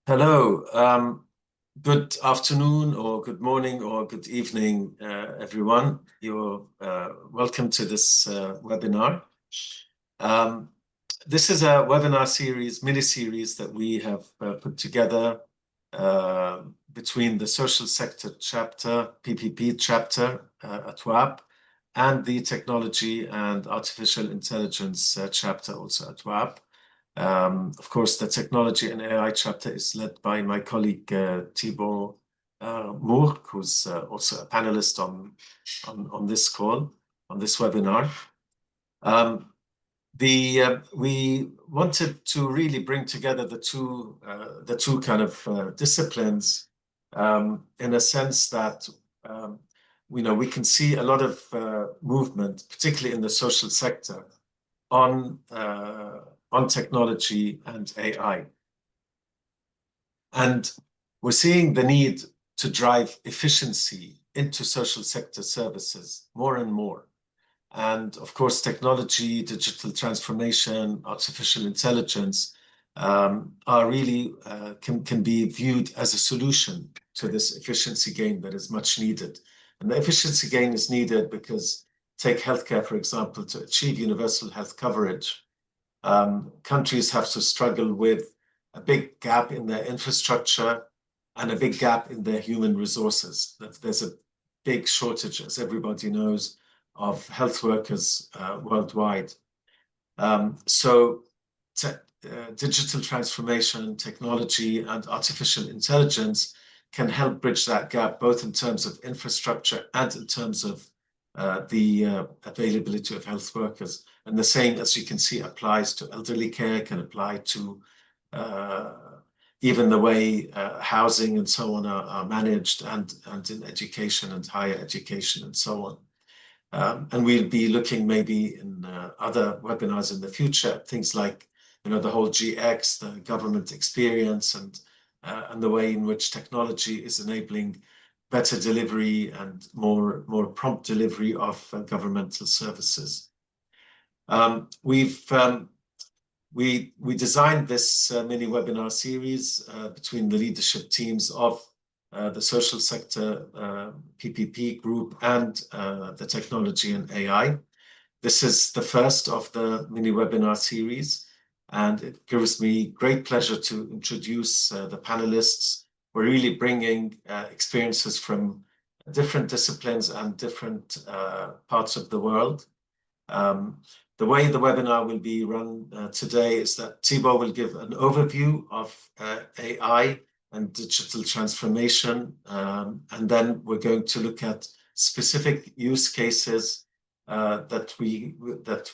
Hello. Good afternoon or good morning or good evening, everyone. You're welcome to this webinar. Um, this is a webinar series, mini-series that we have put together between the Social Sector Chapter, PPP Chapter at WAP, and the Technology and Artificial Intelligence Chapter also at WAP. Of course, the Technology and AI chapter is led by my colleague Thibaut Moore, who's also a panelist on this call, on this webinar. We wanted to really bring together the two kind of disciplines in a sense that we can see a lot of movement, particularly in the social sector, on technology and AI. And we're seeing the need to drive efficiency into social sector services more and more. And of course, technology, digital transformation, artificial intelligence are really can be viewed as a solution to this efficiency gain that is much needed. And the efficiency gain is needed because take healthcare, for example, to achieve universal health coverage. Countries have to struggle with a big gap in their infrastructure and a big gap in their human resources. There's a big shortage, as everybody knows, of health workers worldwide. So digital transformation, technology, and artificial intelligence can help bridge that gap, both in terms of infrastructure and in terms of the availability of health workers. And the same, as you can see, applies to elderly care, can apply to even the way housing and so on are managed, and in education and higher education and so on. And we'll be looking maybe in other webinars in the future at things like, the whole GX, the government experience, and the way in which technology is enabling better delivery and more prompt delivery of governmental services. We designed this mini webinar series between the leadership teams of the Social Sector PPP group and the Technology and AI. This is the first of the mini webinar series, and it gives me great pleasure to introduce the panelists. We're really bringing experiences from different disciplines and different parts of the world. The way the webinar will be run today is that Thibaut will give an overview of AI and digital transformation, and then we're going to look at specific use cases that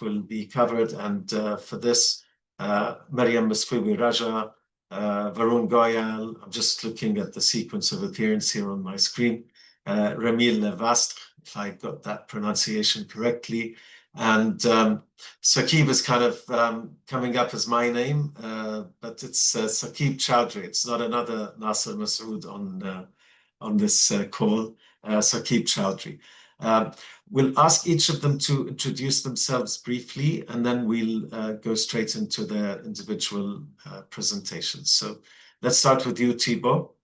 will be covered. And for this, Mariam Misfiwi Raja, Varun Goyal, I'm just looking at the sequence of appearance here on my screen, Ramil Levastre, if I got that pronunciation correctly, and Saqib is kind of coming up as my name, but it's Saqib Chowdhury. It's not another Nasser Masood on this call, Saqib Chowdhury. We'll ask each of them to introduce themselves briefly, and then we'll go straight into their individual presentations. So let's start with you, Thibaut.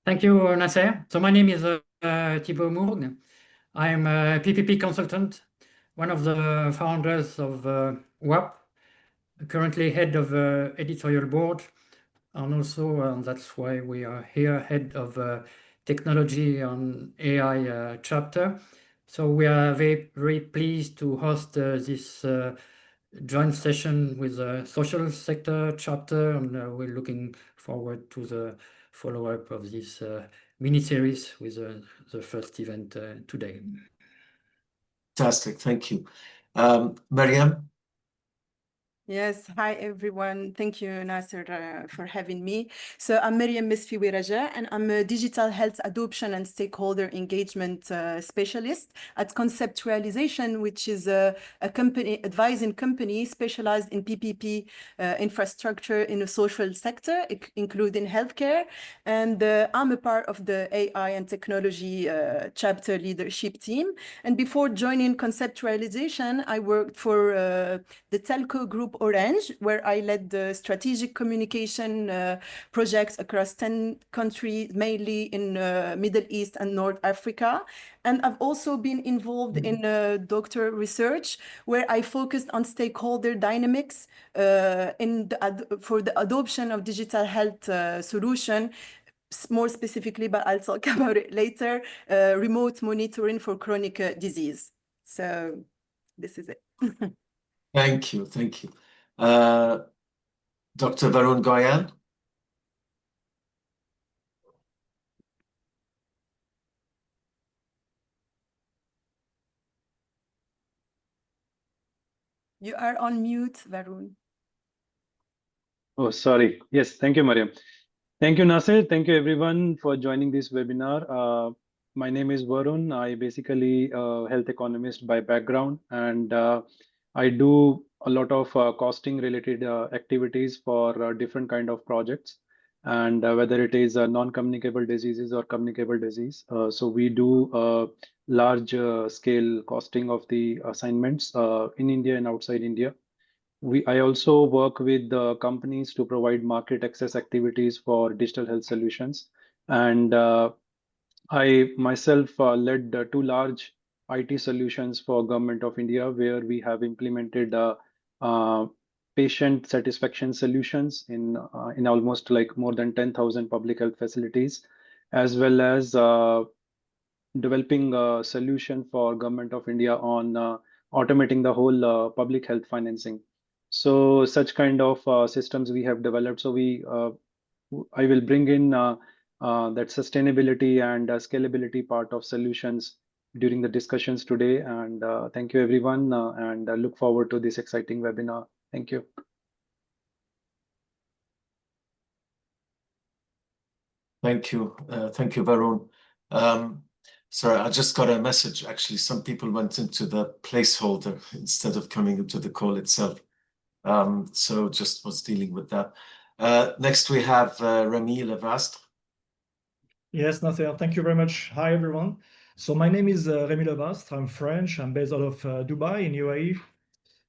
Thank you, Nasser. So my name is Thibaut Mourgue. I'm a PPP consultant, one of the founders of WAP, currently head of editorial board, and also that's why we are here, head of technology and AI chapter. So we are very, very pleased to host this joint session with the social sector chapter, and we're looking forward to the follow-up of this mini-series with the first event today. Fantastic, thank you. Mariam? Yes, hi everyone. Thank you, Nasser, for having me. So I'm Mariam Misfiwi Raja, and I'm a digital health adoption and stakeholder engagement specialist at Conceptualization, which is a company advising company specialized in PPP infrastructure in the social sector, including healthcare. And I'm a part of the AI and technology chapter leadership team. And before joining Conceptualization, I worked for the telco group Group Orange, where I led the strategic communication projects across 10 countries, mainly in Middle East and North Africa. And I've also been involved in doctoral research, where I focused on stakeholder dynamics for the adoption of digital health solution, more specifically, but I'll talk about it later, remote monitoring for chronic disease. So this is it. Thank you. Thank you. Dr. Varun Goyan? You are on mute, Varun. Oh, sorry. Yes, thank you, Mariam. Thank you, Nasir. Thank you, everyone, for joining this webinar. My name is Varun. I basically health economist by background, and I do a lot of costing related activities for different kind of projects, and whether it is non-communicable diseases or communicable disease. So we do large scale costing of the assignments in India and outside India. I also work with companies to provide market access activities for digital health solutions. And I myself led two large IT solutions for Government of India, where we have implemented uh, patient satisfaction solutions in almost like more than 10,000 public health facilities, as well as developing a solution for Government of India on automating the whole public health financing. So such kind of systems we have developed. So I will bring in that sustainability and scalability part of solutions during the discussions today. And thank you, everyone, and I look forward to this exciting webinar. Thank you. Thank you. Thank you, Varun. Sorry, I just got a message. Actually, some people went into the placeholder instead of coming into the call itself. So just was dealing with that. Next, we have Remy Levastre. Yes, Nasser, thank you very much. Hi, everyone. So my name is Remy Levastre. I'm French. I'm based out of Dubai in UAE.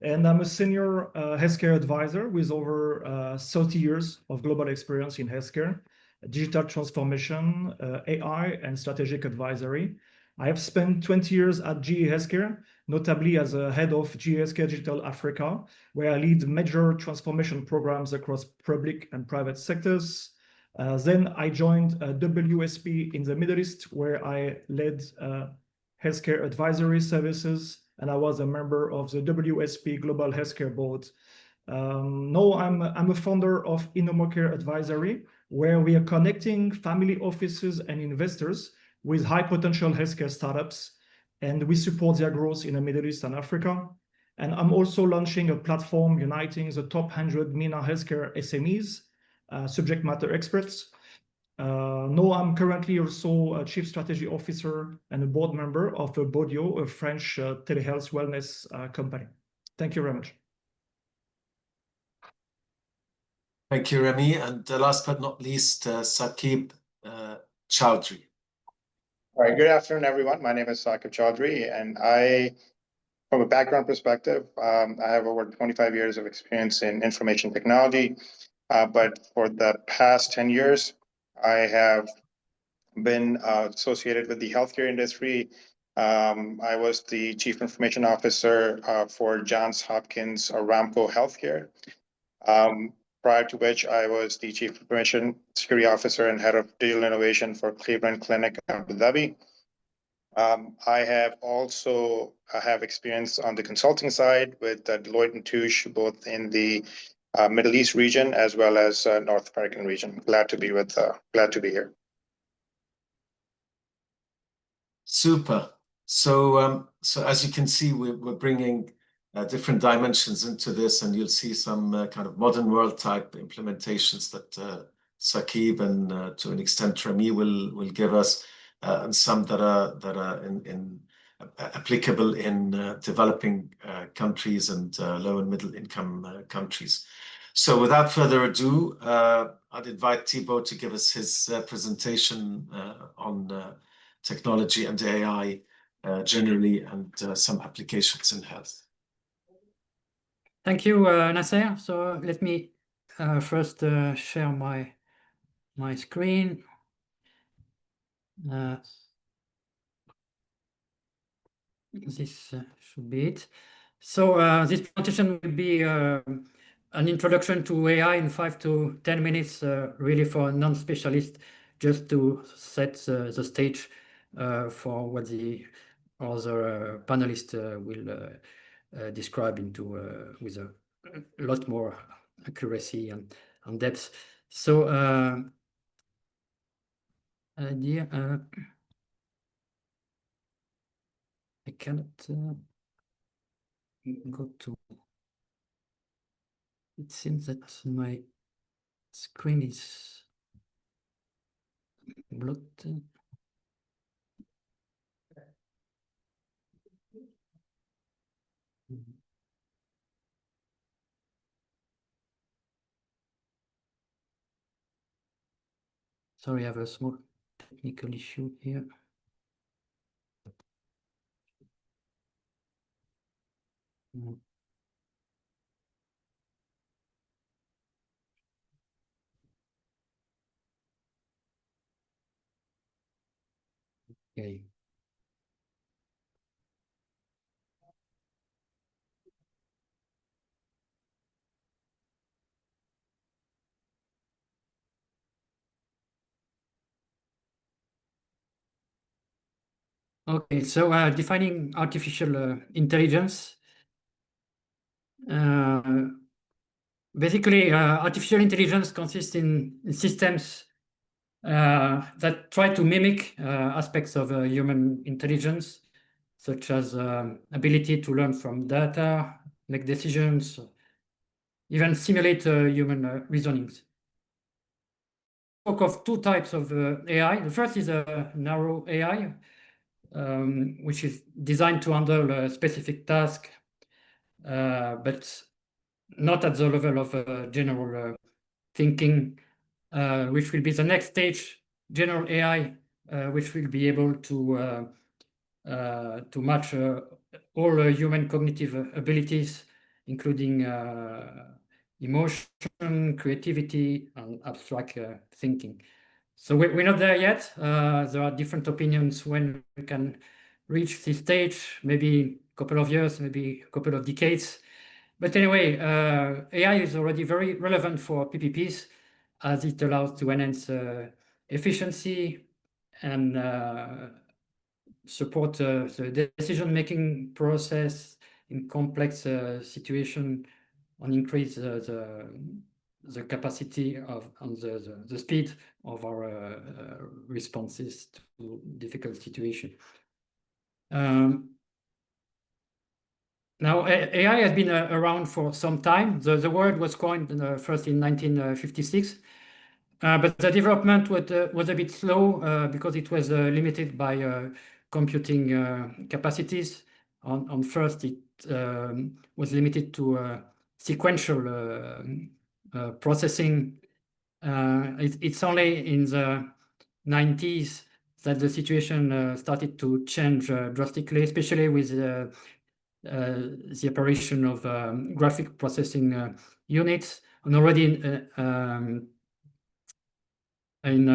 And I'm a senior healthcare advisor with over 30 years of global experience in healthcare, digital transformation, AI, and strategic advisory. I have spent 20 years at GE Healthcare, notably as a head of GE Healthcare Digital Africa, where I lead major transformation programs across public and private sectors. Then I joined WSP in the Middle East, where I led healthcare advisory services, and I was a member of the WSP Global Healthcare Board. Now I'm a founder of InnomoCare Advisory, where we are connecting family offices and investors with high potential healthcare startups, and we support their growth in the Middle East and Africa. And I'm also launching a platform uniting the top 100 MENA healthcare SMEs, subject matter experts. No, I'm currently also a chief strategy officer and a board member of Bodio, a French telehealth wellness company. Thank you very much. Thank you, Remy. And last but not least, Saqib Chowdhury. All right, good afternoon, everyone. My name is Saqib Chowdhury, and from a background perspective, I have over 25 years of experience in information technology. But for the past 10 years, I have been associated with the healthcare industry. I was the chief information officer for Johns Hopkins Aramco Healthcare. Prior to which I was the chief information security officer and head of digital innovation for Cleveland Clinic in Abu Dhabi. I have also have experience on the consulting side with Deloitte & Touche, both in the Middle East region as well as North American region. Glad to be here. Super. So as you can see, we're bringing different dimensions into this, and you'll see some kind of modern world type implementations that Saqib and to an extent Remy will give us, and some that are applicable in developing countries and low and middle income countries. So without further ado, I'd invite Thibaut to give us his presentation on technology and AI generally, and some applications in health. Thank you, Nasser. So let me first share my screen. This should be it. So this presentation will be an introduction to AI in 5 to 10 minutes, really for non-specialists, just to set the stage for what the other panelists will describe into with a lot more accuracy and depth. So I cannot go to. It seems that my screen is blocked. Sorry, I have a small technical issue here. Okay. Okay, so defining artificial intelligence. Basically, artificial intelligence consists in systems that try to mimic aspects of human intelligence, such as ability to learn from data, make decisions, even simulate human reasonings. Talk of two types of AI. The first is a narrow AI, which is designed to handle a specific task, but not at the level of general thinking, which will be the next stage, general AI, which will be able to match all human cognitive abilities, including emotion, creativity, and abstract thinking. So we're not there yet. There are different opinions when we can reach this stage, maybe a couple of years, maybe a couple of decades. But anyway, AI is already very relevant for PPPs, as it allows to enhance efficiency and support the decision-making process in complex situation, and increase the capacity of and the speed of our responses to difficult situation. Now, AI has been around for some time. The word was coined first in 1956, but the development was a bit slow because it was limited by computing capacities. On first, it was limited to sequential processing. It's only in the 90s that the situation started to change drastically, especially with the apparition of graphic processing units. And already in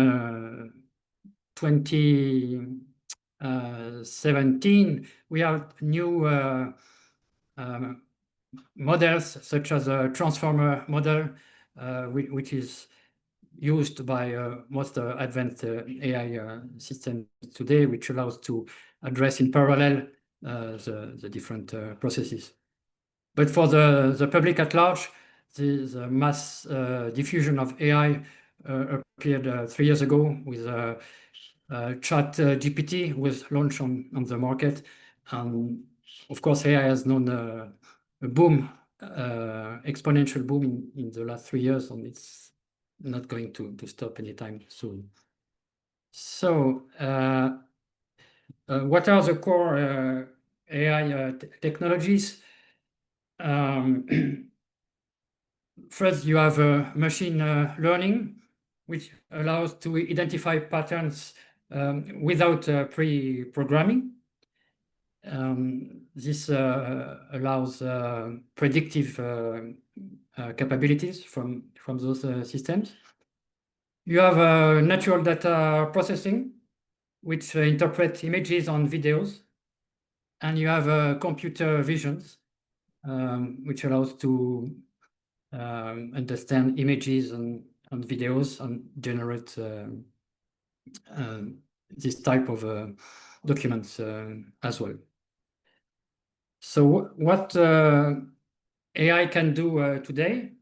2017, we have new models such as a transformer model, which is used by most advanced AI systems today, which allows to address in parallel the different processes. But for the public at large, the mass diffusion of AI appeared 3 years ago with ChatGPT was launched on the market. And of course, AI has known a boom, exponential boom in the last 3 years, and it's not going to stop anytime soon. So what are the core AI technologies? First, you have machine learning, which allows to identify patterns without pre-programming. This allows predictive capabilities from those systems. You have natural data processing, which interpret images on videos, and you have computer visions, which allows to understand images and videos and generate this type of documents as well. So what AI can do today?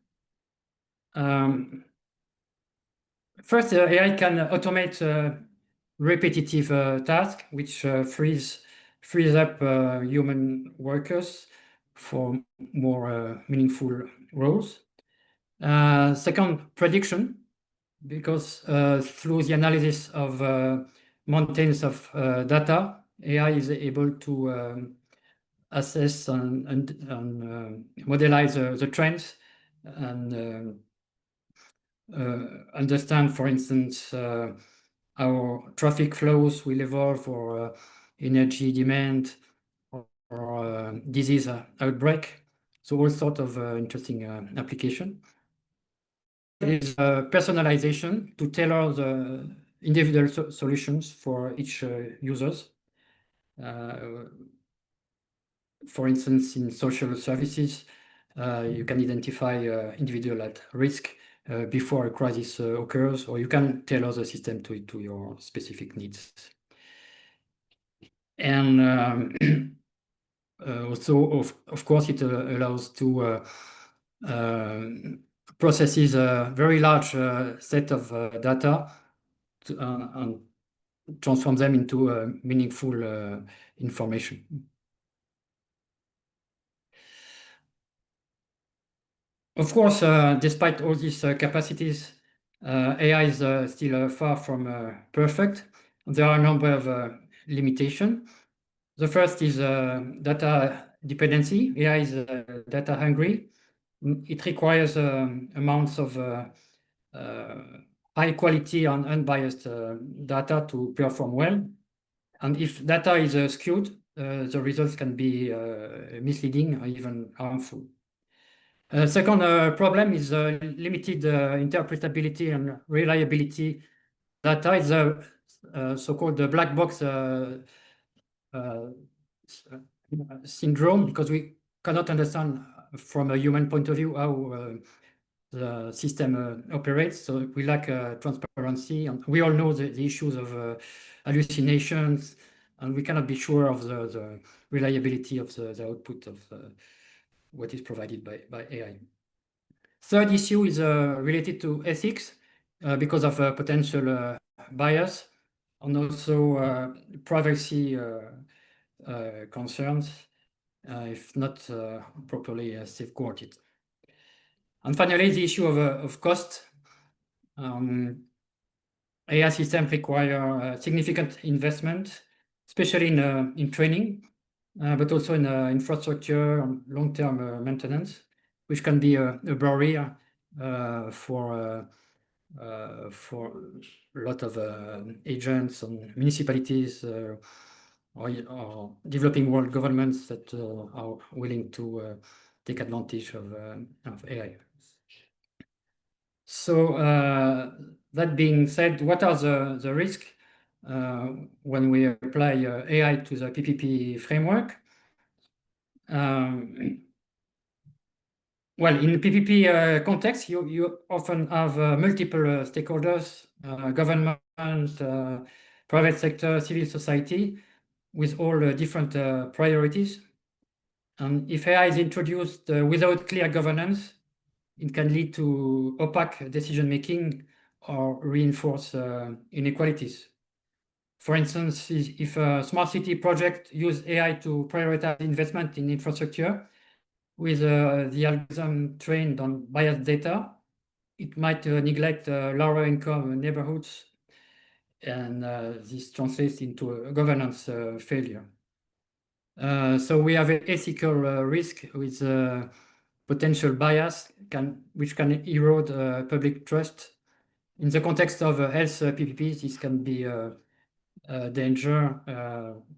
First, AI can automate repetitive tasks, which frees up human workers for more meaningful roles. Second, prediction, because through the analysis of mountains of data, AI is able to assess and modelize the trends and understand, for instance, how traffic flows will evolve, or energy demand, or disease outbreak. So all sorts of interesting application. Is personalization to tailor the individual solutions for each users. For instance, in social services, you can identify individual at risk before a crisis occurs, or you can tailor the system to your specific needs. And also, of course, it allows to processes a very large set of data and transform them into meaningful information. Of course, despite all these capacities, AI is still far from perfect. There are a number of limitations. The first is data dependency. AI is data hungry. It requires amounts of high quality and unbiased data to perform well. And if data is skewed, the results can be misleading or even harmful. Second problem is limited interpretability and reliability. Data is a so-called black box syndrome, because we cannot understand from a human point of view how the system operates. So we lack transparency, and we all know the issues of hallucinations, and we cannot be sure of the reliability of the output of what is provided by AI. Third issue is related to ethics because of potential bias, and also privacy concerns if not properly safeguarded. And finally, the issue of cost. AI systems require significant investment, especially in training, but also in infrastructure and long-term maintenance, which can be a barrier for a lot of agents and municipalities or developing world governments that are willing to take advantage of AI. So that being said, what are the risks when we apply AI to the PPP framework? Well, in the PPP context, you often have multiple stakeholders, government, private sector, civil society, with all different priorities. And if AI is introduced without clear governance, it can lead to opaque decision-making or reinforce inequalities. For instance, if a smart city project use AI to prioritize investment in infrastructure with the algorithm trained on biased data, it might neglect lower income neighborhoods, and this translates into a governance failure. So we have an ethical risk with potential bias which can erode public trust. In the context of health PPPs, this can be danger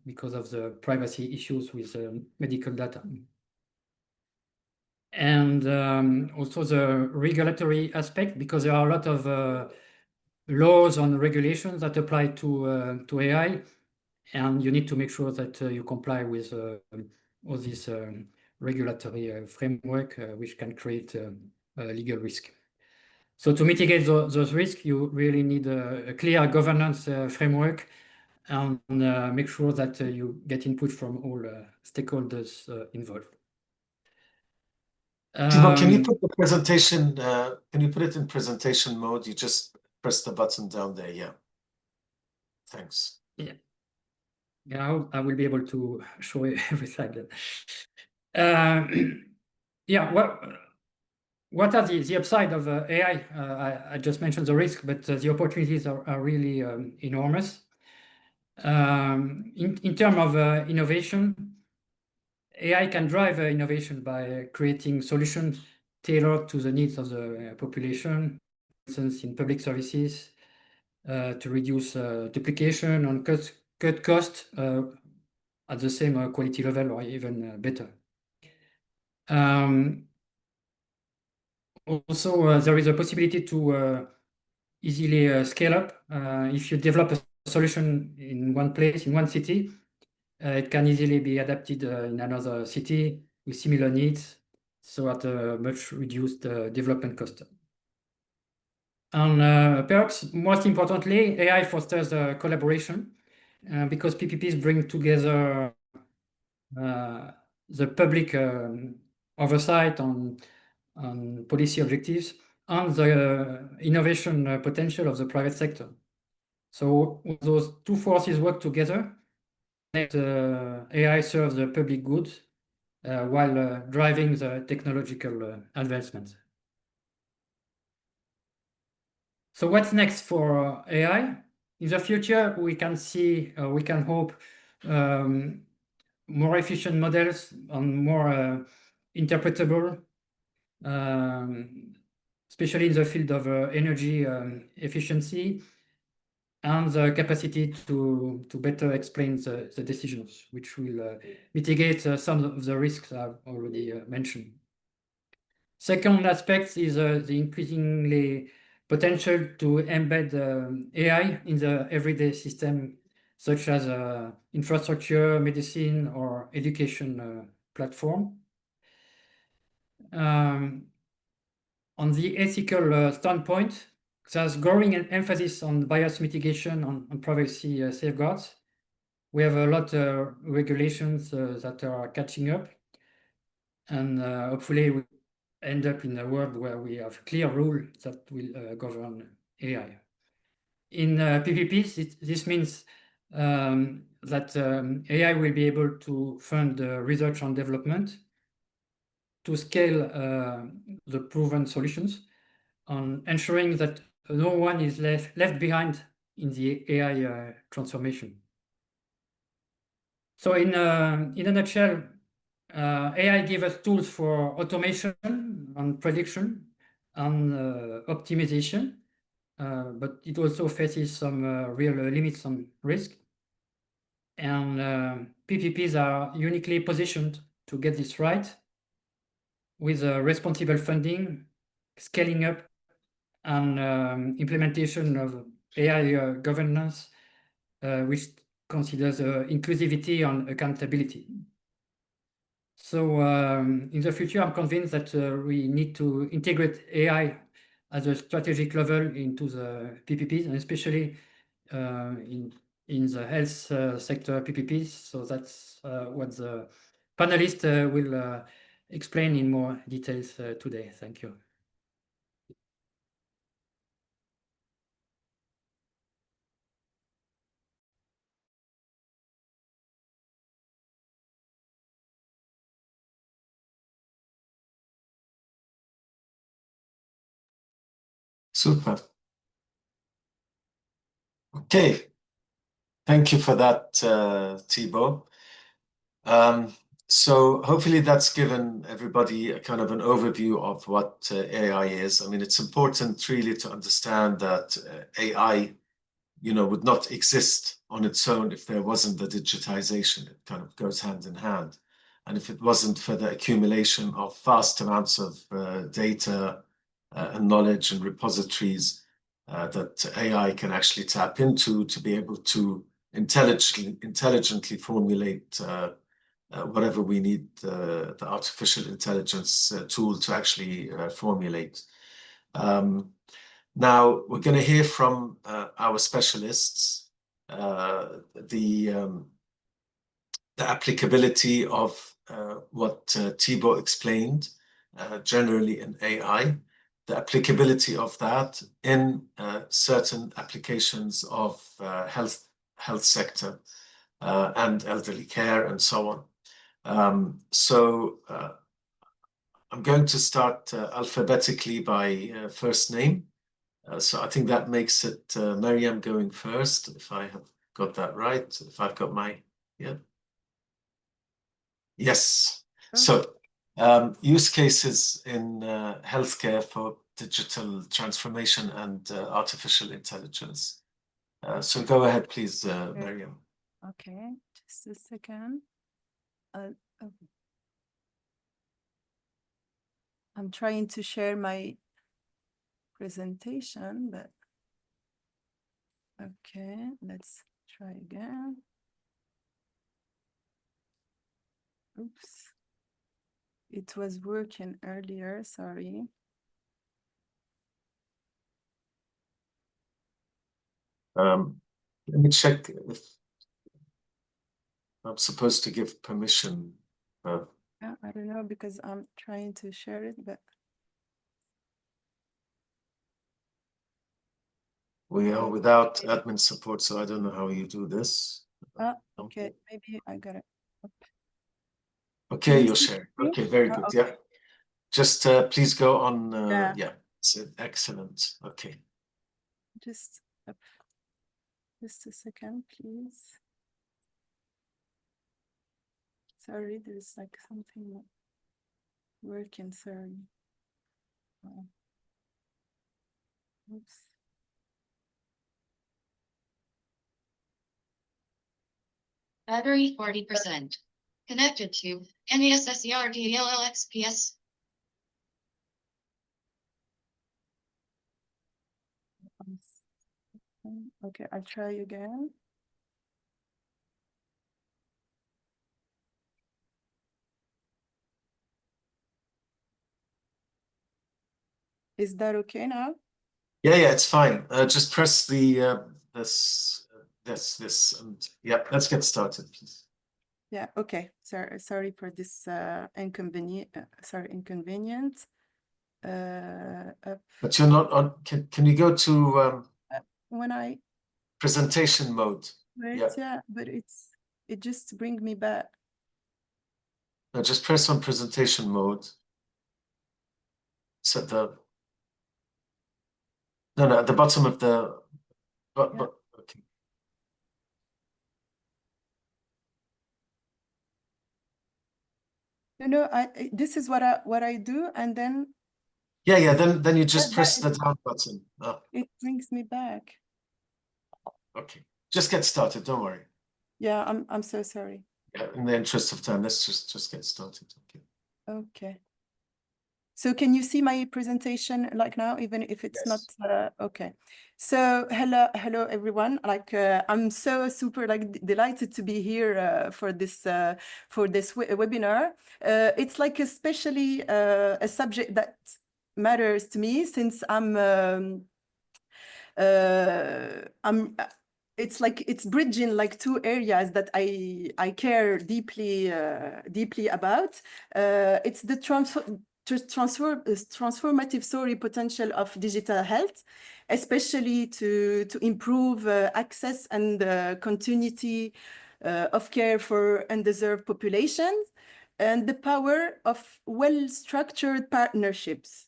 because of the privacy issues with medical data. And also the regulatory aspect, because there are a lot of laws and regulations that apply to AI, and you need to make sure that you comply with all this regulatory framework, which can create legal risk. So to mitigate those risks, you really need a clear governance framework and make sure that you get input from all stakeholders involved. Thibaut, can you put the presentation, can you put it in presentation mode? You just press the button down there, yeah. Thanks. Yeah, I will be able to show you every slide. Yeah, what are the upside of AI? I just mentioned the risk, but the opportunities are really enormous. In terms of innovation, AI can drive innovation by creating solutions tailored to the needs of the population, for instance, in public services, to reduce duplication and cut cost at the same quality level or even better. Also, there is a possibility to easily scale up. If you develop a solution in one place, in one city, it can easily be adapted in another city with similar needs, so at a much reduced development cost. And perhaps most importantly, AI fosters collaboration because PPPs bring together the public oversight on policy objectives and the innovation potential of the private sector. So those two forces work together. AI serves the public good while driving the technological advancements. So what's next for AI? In the future, we can see, we can hope more efficient models and more interpretable, especially in the field of energy efficiency, and the capacity to better explain the decisions, which will mitigate some of the risks I've already mentioned. Second aspect is the increasingly potential to embed AI in the everyday system, such as infrastructure, medicine, or education platform. On the ethical standpoint, there's growing emphasis on bias mitigation and privacy safeguards. We have a lot of regulations that are catching up, and hopefully we end up in a world where we have clear rules that will govern AI. In PPPs, this means that AI will be able to fund research and development, to scale the proven solutions, on ensuring that no one is left behind in the AI transformation. So in a nutshell, AI gives us tools for automation and prediction and optimization, but it also faces some real limits and risk. And PPPs are uniquely positioned to get this right with responsible funding, scaling up, and implementation of AI governance, which considers inclusivity and accountability. So in the future, I'm convinced that we need to integrate AI at a strategic level into the PPPs, and especially in the health sector PPPs. So that's what the panelists will explain in more details today. Thank you. Super. Okay. Thank you for that, Thibaut. So hopefully that's given everybody a kind of an overview of what AI is. I mean, it's important really to understand that AI would not exist on its own if there wasn't the digitization. It kind of goes hand in hand. And if it wasn't for the accumulation of vast amounts of data and knowledge and repositories that AI can actually tap into to be able to intelligently formulate whatever we need the artificial intelligence tool to actually formulate. Now, we're going to hear from our specialists the applicability of what Thibaut explained generally in AI, the applicability of that in certain applications of health sector and elderly care and so on. So I'm going to start alphabetically by first name. So I think that makes it Mariam going first, if I have got that right, if I've got my, yeah. Yes. So use cases in healthcare for digital transformation and artificial intelligence. So go ahead, please, Mariam. Okay, just a second. I'm trying to share my presentation, but okay, let's try again. Oops. It was working earlier, sorry. Let me check if I'm supposed to give permission. Yeah, I don't know because I'm trying to share it, but we are without admin support, so I don't know how you do this. okay, maybe I got it. Okay, you're sharing. Okay, very good. Okay. Yeah. Just please go on. Yeah. It's excellent. Okay. Just a second, please. Sorry, there's like something not working, sorry. Oops. Battery 40%. Connected to NESSERDLLXPS. Okay, I'll try again. Is that okay now? Yeah, it's fine. Just press the this, and yeah, let's get started, please. Yeah, okay. Sorry for this inconvenience. But you're not on. Can you go to when I presentation mode? wait, yeah, but it just brings me back. No, just press on presentation mode. Set the no at the bottom of the okay. No, this is what I do, and then Yeah. Then you just press the down button. Oh. It brings me back. Okay, just get started. Don't worry. Yeah, I'm so sorry. Yeah, in the interest of time, let's just get started. Okay. Okay. So can you see my presentation like now, even if it's not okay? So hello everyone. Like I'm so super delighted to be here for this webinar. It's like especially a subject that matters to me since it's like it's bridging like two areas that I care deeply about. It's the transformative story potential of digital health, especially to improve access and continuity of care for undeserved populations, and the power of well-structured partnerships.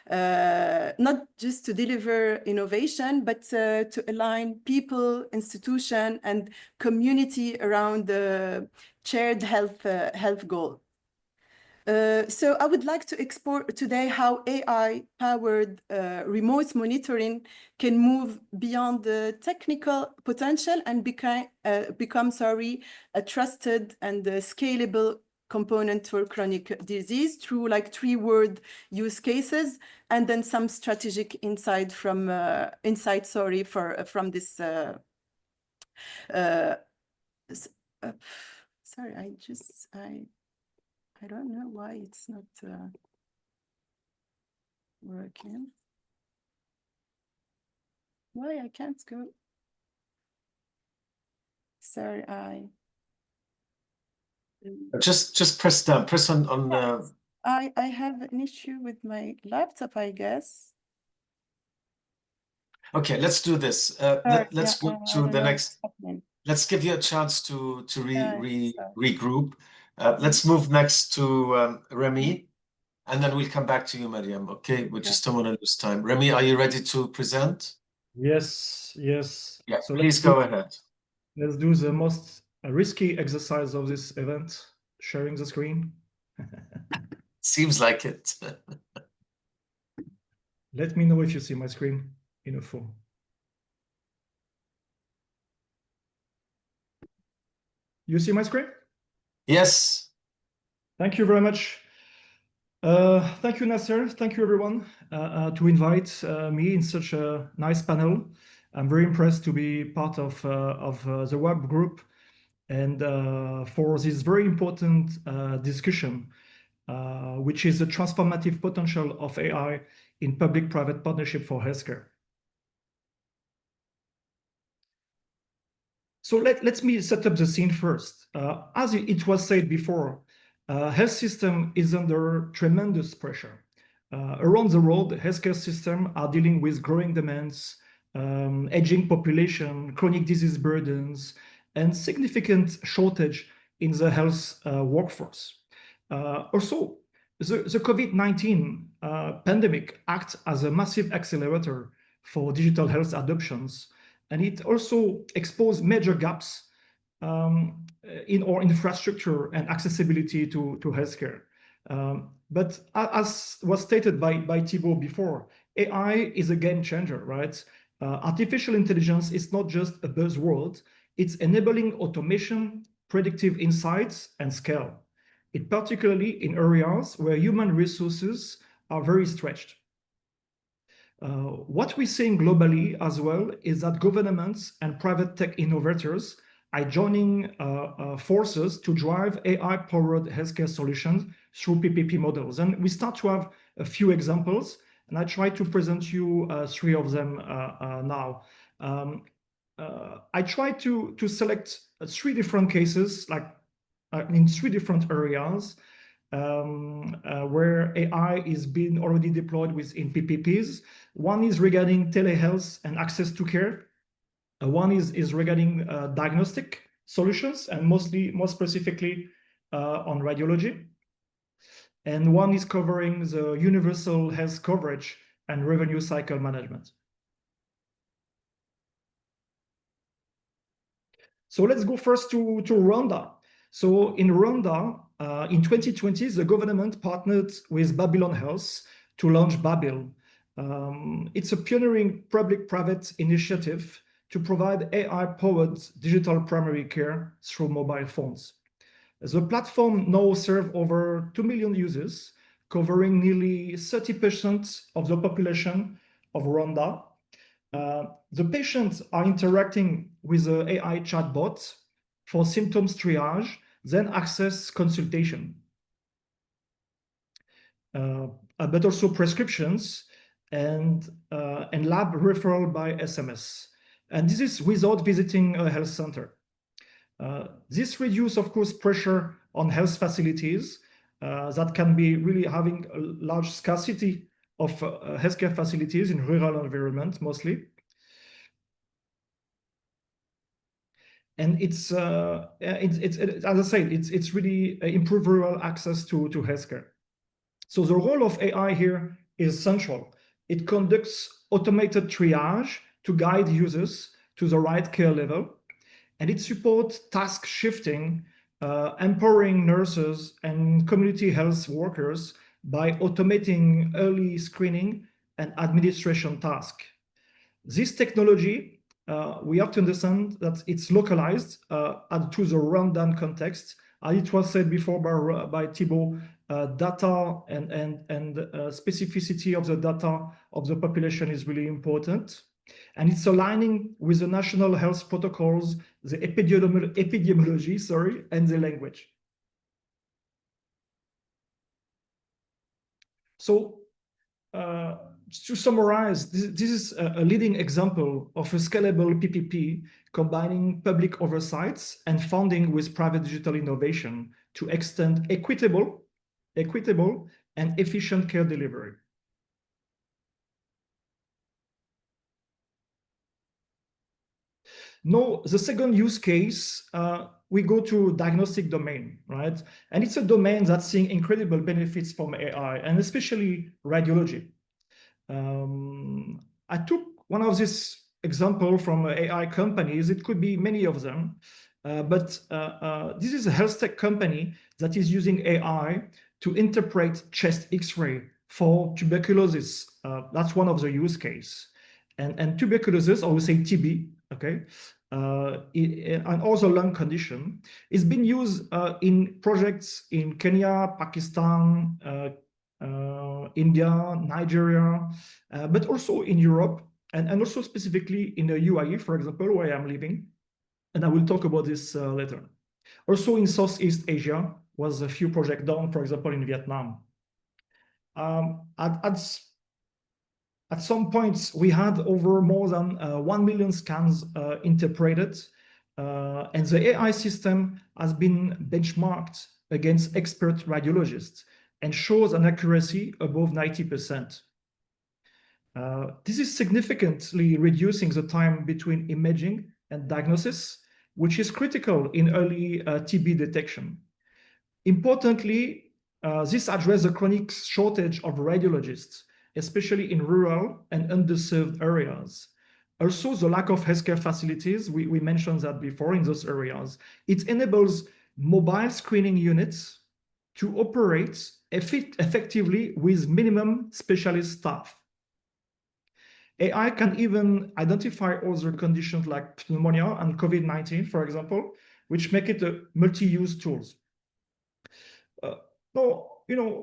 Not just to deliver innovation, but to align people, institution, and community around the shared health goal. So I would like to explore today how AI-powered remote monitoring can move beyond the technical potential and become a trusted and scalable component for chronic disease through like 3-word use cases, and then some strategic insight from from this. Sorry, I don't know why it's not working. Why I can't go? Sorry, Just press down. Press on. I have an issue with my laptop, I guess. Okay, let's do this. Let's go to the next. Let's give you a chance to regroup. Let's move next to Remy, and then we'll come back to you, Mariam. Okay, we just don't want to lose time. Remy, are you ready to present? Yes. Yeah, So please go ahead. Let's do the most risky exercise of this event, sharing the screen. Seems like it. Let me know if you see my screen in a full. You see my screen? Yes. Thank you very much. Thank you, Nasser. Thank you, everyone, to invite me in such a nice panel. I'm very impressed to be part of the WAP group and for this very important discussion, which is the transformative potential of AI in public-private partnership for healthcare. So let me set up the scene first. As it was said before, health system is under tremendous pressure. Around the world, healthcare systems are dealing with growing demands, aging population, chronic disease burdens, and significant shortage in the health workforce. Also, the COVID-19 pandemic acts as a massive accelerator for digital health adoptions, and it also exposed major gaps in our infrastructure and accessibility to healthcare. But as was stated by Thibault before, AI is a game changer, right? Artificial intelligence is not just a buzzword, it's enabling automation, predictive insights, and scale. It particularly in areas where human resources are very stretched. What we're seeing globally as well is that governments and private tech innovators are joining forces to drive AI-powered healthcare solutions through PPP models. And we start to have a few examples, and I try to present you 3 of them now. I try to select 3 different cases, like in 3 different areas, where AI is being already deployed within PPPs. One is regarding telehealth and access to care. One is regarding diagnostic solutions and more specifically on radiology. And one is covering the universal health coverage and revenue cycle management. So let's go first to Rwanda. So in Rwanda, in 2020, the government partnered with Babylon Health to launch Babil. It's a pioneering public-private initiative to provide AI-powered digital primary care through mobile phones. The platform now serves over 2 million users, covering nearly 30% of the population of Rwanda. The patients are interacting with the AI chatbot for symptoms triage, then access consultation, but also prescriptions and lab referral by SMS. And this is without visiting a health center. This reduces, of course, pressure on health facilities that can be really having a large scarcity of healthcare facilities in rural environment mostly. And it's as I said, it's really improve rural access to healthcare. So the role of AI here is central. It conducts automated triage to guide users to the right care level, and it supports task shifting empowering nurses and community health workers by automating early screening and administration tasks. This technology, we have to understand that it's localized to the Rwandan context. As it was said before by Thibault, data and specificity of the data of the population is really important. And it's aligning with the national health protocols, the epidemiology, sorry, and the language. So to summarize, this is a leading example of a scalable PPP combining public oversights and funding with private digital innovation to extend equitable and efficient care delivery. Now, the second use case, we go to diagnostic domain, right? And it's a domain that's seeing incredible benefits from AI, and especially radiology. I took one of these examples from AI companies. It could be many of them, but this is a health tech company that is using AI to interpret chest X-ray for tuberculosis. That's one of the use case. And tuberculosis, or we say TB, okay, and also lung condition, is being used in projects in Kenya, Pakistan, India, Nigeria, but also in Europe, and also specifically in the UAE, for example, where I'm living. And I will talk about this later. Also in Southeast Asia was a few projects done, for example, in Vietnam. At some points, we had over more than 1 million scans interpreted, and the AI system has been benchmarked against expert radiologists and shows an accuracy above 90%. This is significantly reducing the time between imaging and diagnosis, which is critical in early TB detection. Importantly, this addresses the chronic shortage of radiologists, especially in rural and underserved areas. Also, the lack of healthcare facilities, we mentioned that before in those areas. It enables mobile screening units to operate effectively with minimum specialist staff. AI can even identify other conditions like pneumonia and COVID-19, for example, which make it a multi-use tools. Now,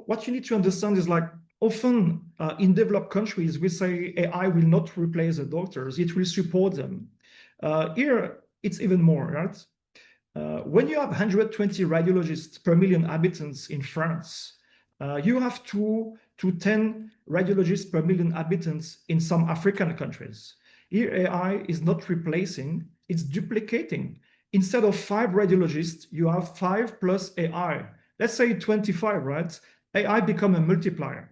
what you need to understand is like often in developed countries, we say AI will not replace the doctors, it will support them. Here, it's even more, right? When you have 120 radiologists per million inhabitants in France, you have 2 to 10 radiologists per million inhabitants in some African countries. Here, AI is not replacing, it's duplicating. Instead of 5 radiologists, you have 5 plus AI. Let's say 25, right? AI become a multiplier.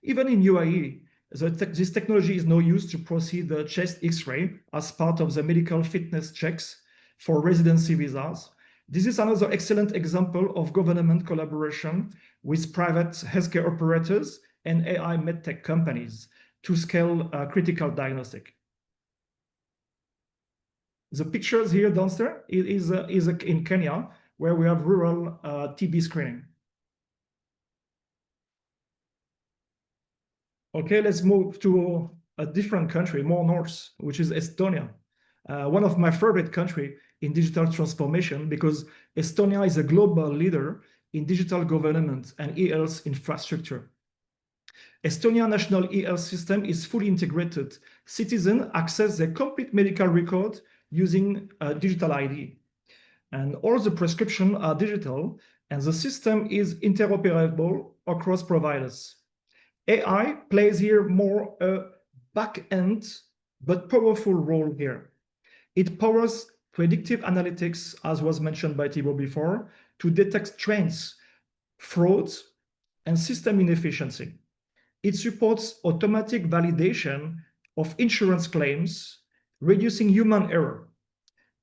Even in UAE, this technology is now used to proceed the chest X-ray as part of the medical fitness checks for residency visas. This is another excellent example of government collaboration with private healthcare operators and AI medtech companies to scale critical diagnostic. The pictures here downstairs is in Kenya, where we have rural TB screening. Okay, let's move to a different country, more north, which is Estonia. One of my favorite countries in digital transformation, because Estonia is a global leader in digital government and e-health infrastructure. Estonia national e-health system is fully integrated. Citizens access their complete medical record using a digital ID. And all the prescriptions are digital, and the system is interoperable across providers. AI plays here more a back-end but powerful role here. It powers predictive analytics, as was mentioned by Thibault before, to detect trends, frauds, and system inefficiency. It supports automatic validation of insurance claims, reducing human error.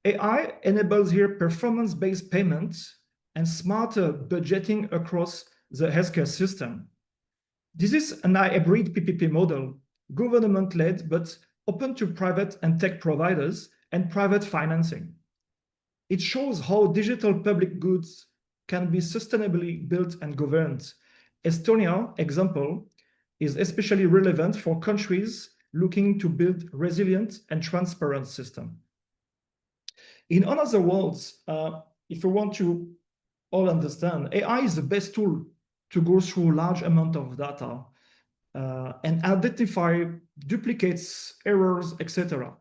AI enables here performance-based payments and smarter budgeting across the healthcare system. This is an hybrid PPP model, government-led, but open to private and tech providers and private financing. It shows how digital public goods can be sustainably built and governed. Estonia example is especially relevant for countries looking to build resilient and transparent system. In other words, if we want to all understand, AI is the best tool to go through large amount of data and identify duplicates, errors, etc.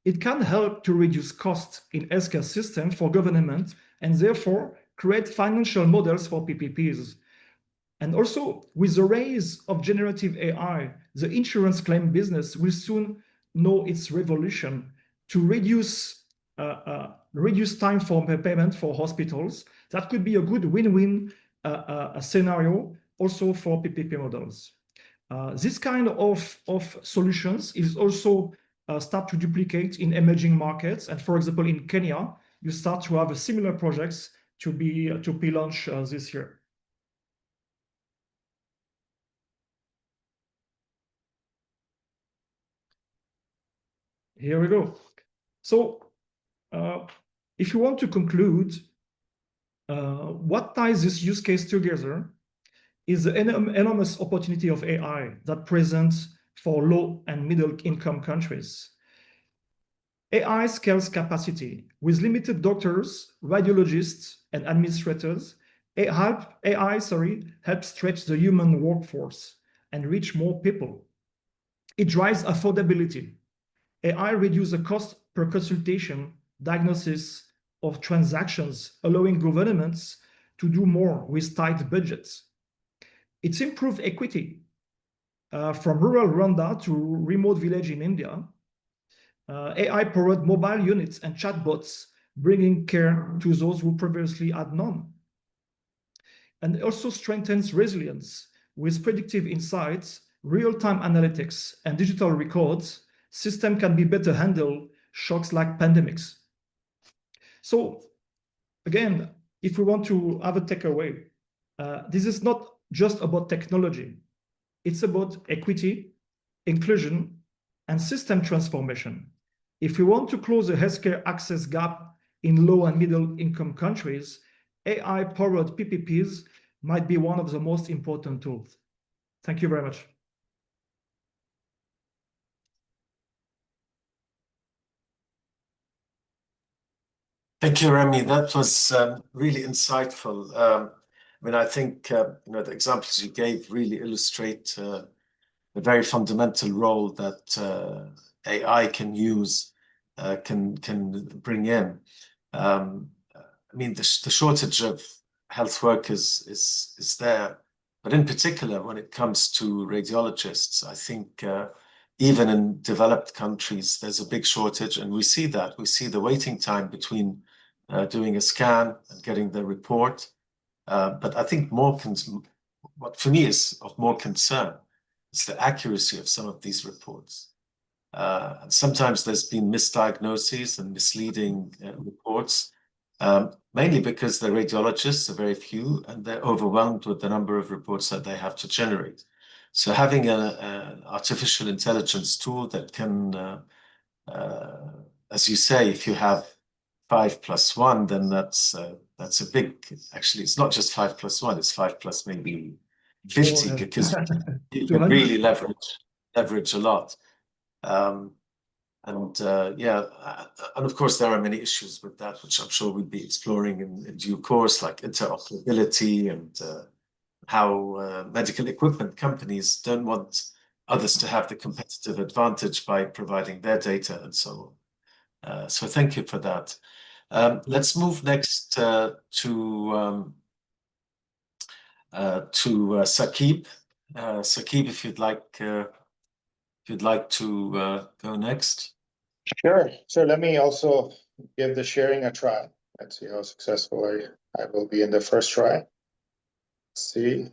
It can help to reduce costs in healthcare system for government and therefore create financial models for PPPs. And also with the rise of generative AI, the insurance claim business will soon know its revolution to reduce time for payment for hospitals. That could be a good win-win scenario also for PPP models. This kind of solutions is also start to duplicate in emerging markets. And for example, in Kenya, you start to have similar projects to be launched this year. Here we go. So if you want to conclude, what ties this use case together is the enormous opportunity of AI that presents for low and middle income countries. AI scales capacity with limited doctors, radiologists, and administrators. AI helps stretch the human workforce and reach more people. It drives affordability. AI reduces the cost per consultation, diagnosis of transactions, allowing governments to do more with tight budgets. It's improved equity from rural Rwanda to remote village in India. AI-powered mobile units and chatbots bringing care to those who previously had none. And it also strengthens resilience with predictive insights, real-time analytics, and digital records. System can be better handle shocks like pandemics. So again, if we want to have a takeaway, this is not just about technology. It's about equity, inclusion, and system transformation. If we want to close the healthcare access gap in low and middle income countries, AI-powered PPPs might be one of the most important tools. Thank you very much. Thank you, Remy. That was really insightful. I mean, I think the examples you gave really illustrate the very fundamental role that AI can use, can bring in. I mean, the shortage of health workers is there, but in particular, when it comes to radiologists, I think even in developed countries, there's a big shortage, and we see that. We see the waiting time between doing a scan and getting the report. But I think what for me is of more concern is the accuracy of some of these reports. And sometimes there's been misdiagnoses and misleading reports, mainly because the radiologists are very few and they're overwhelmed with the number of reports that they have to generate. So having an artificial intelligence tool that can, as you say, if you have 5 plus 1, then that's a big, actually, it's not just 5 plus 1, it's 5 plus maybe 50, because you can really leverage a lot. And of course, there are many issues with that, which I'm sure we'll be exploring in due course, like interoperability and how medical equipment companies don't want others to have the competitive advantage by providing their data and so on. So thank you for that. Let's move next to Saqib. Saqib, if you'd like to go next. Sure. So let me also give the sharing a try. Let's see how successful I will be in the first try. Let's see.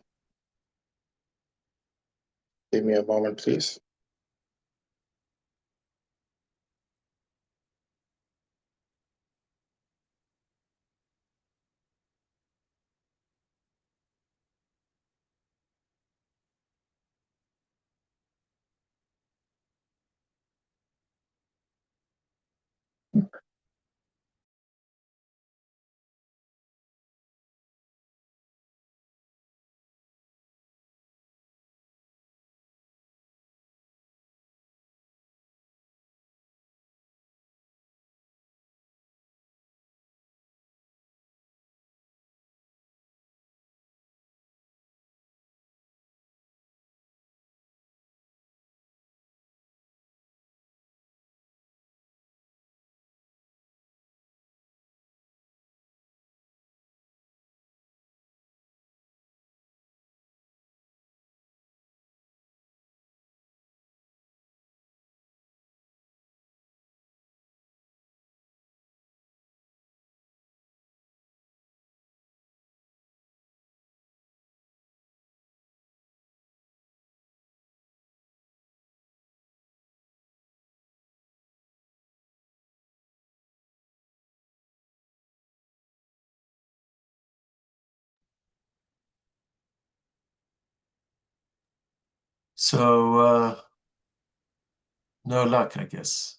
Give me a moment, please. So no luck, I guess.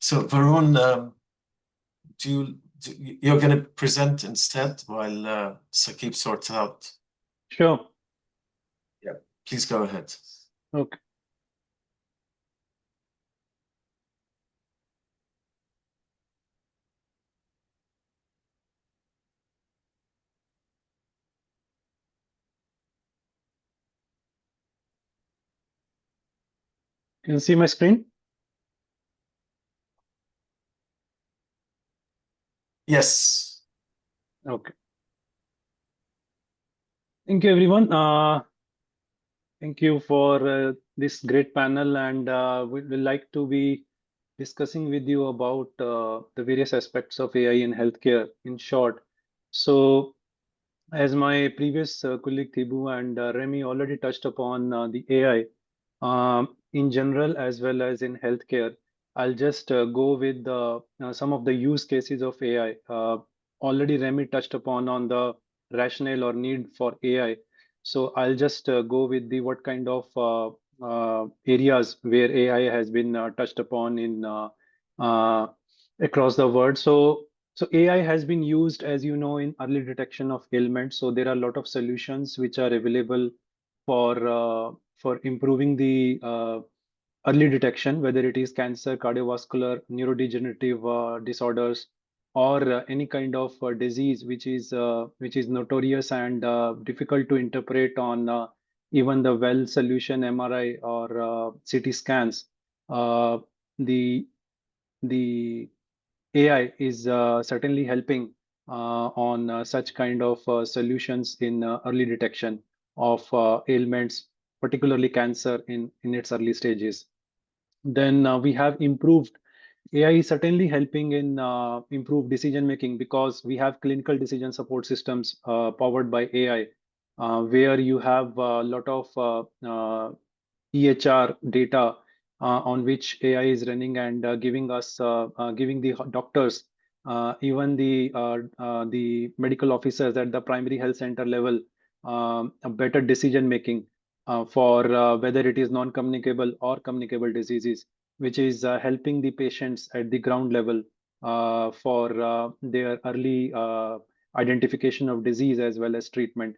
So Varun, you're going to present instead while Saqib sorts out? Sure. Yeah, please go ahead. Okay. Can you see my screen? Yes. Okay. Thank you, everyone. Thank you for this great panel, and we would like to be discussing with you about the various aspects of AI in healthcare in short. So, as my previous colleague Thibu and Remy already touched upon the AI in general as well as in healthcare, I'll just go with some of the use cases of AI. Already Remy touched upon on the rationale or need for AI. So I'll just go with the what kind of areas where AI has been touched upon in uh, across the world. So AI has been used, as you know, in early detection of ailments. So there are a lot of solutions which are available for improving the early detection, whether it is cancer, cardiovascular, neurodegenerative disorders, or any kind of disease which is notorious and difficult to interpret on even the well solution MRI or CT scans. Uh, the the AI is certainly helping on such kind of solutions in early detection of ailments, particularly cancer in its early stages. Then we have improved. AI is certainly helping in improved decision making because we have clinical decision support systems powered by AI, where you have a lot of EHR data on which AI is running and giving the doctors, even the medical officers at the primary health center level, a better decision making for whether it is non-communicable or communicable diseases, which is helping the patients at the ground level for their early identification of disease as well as treatment.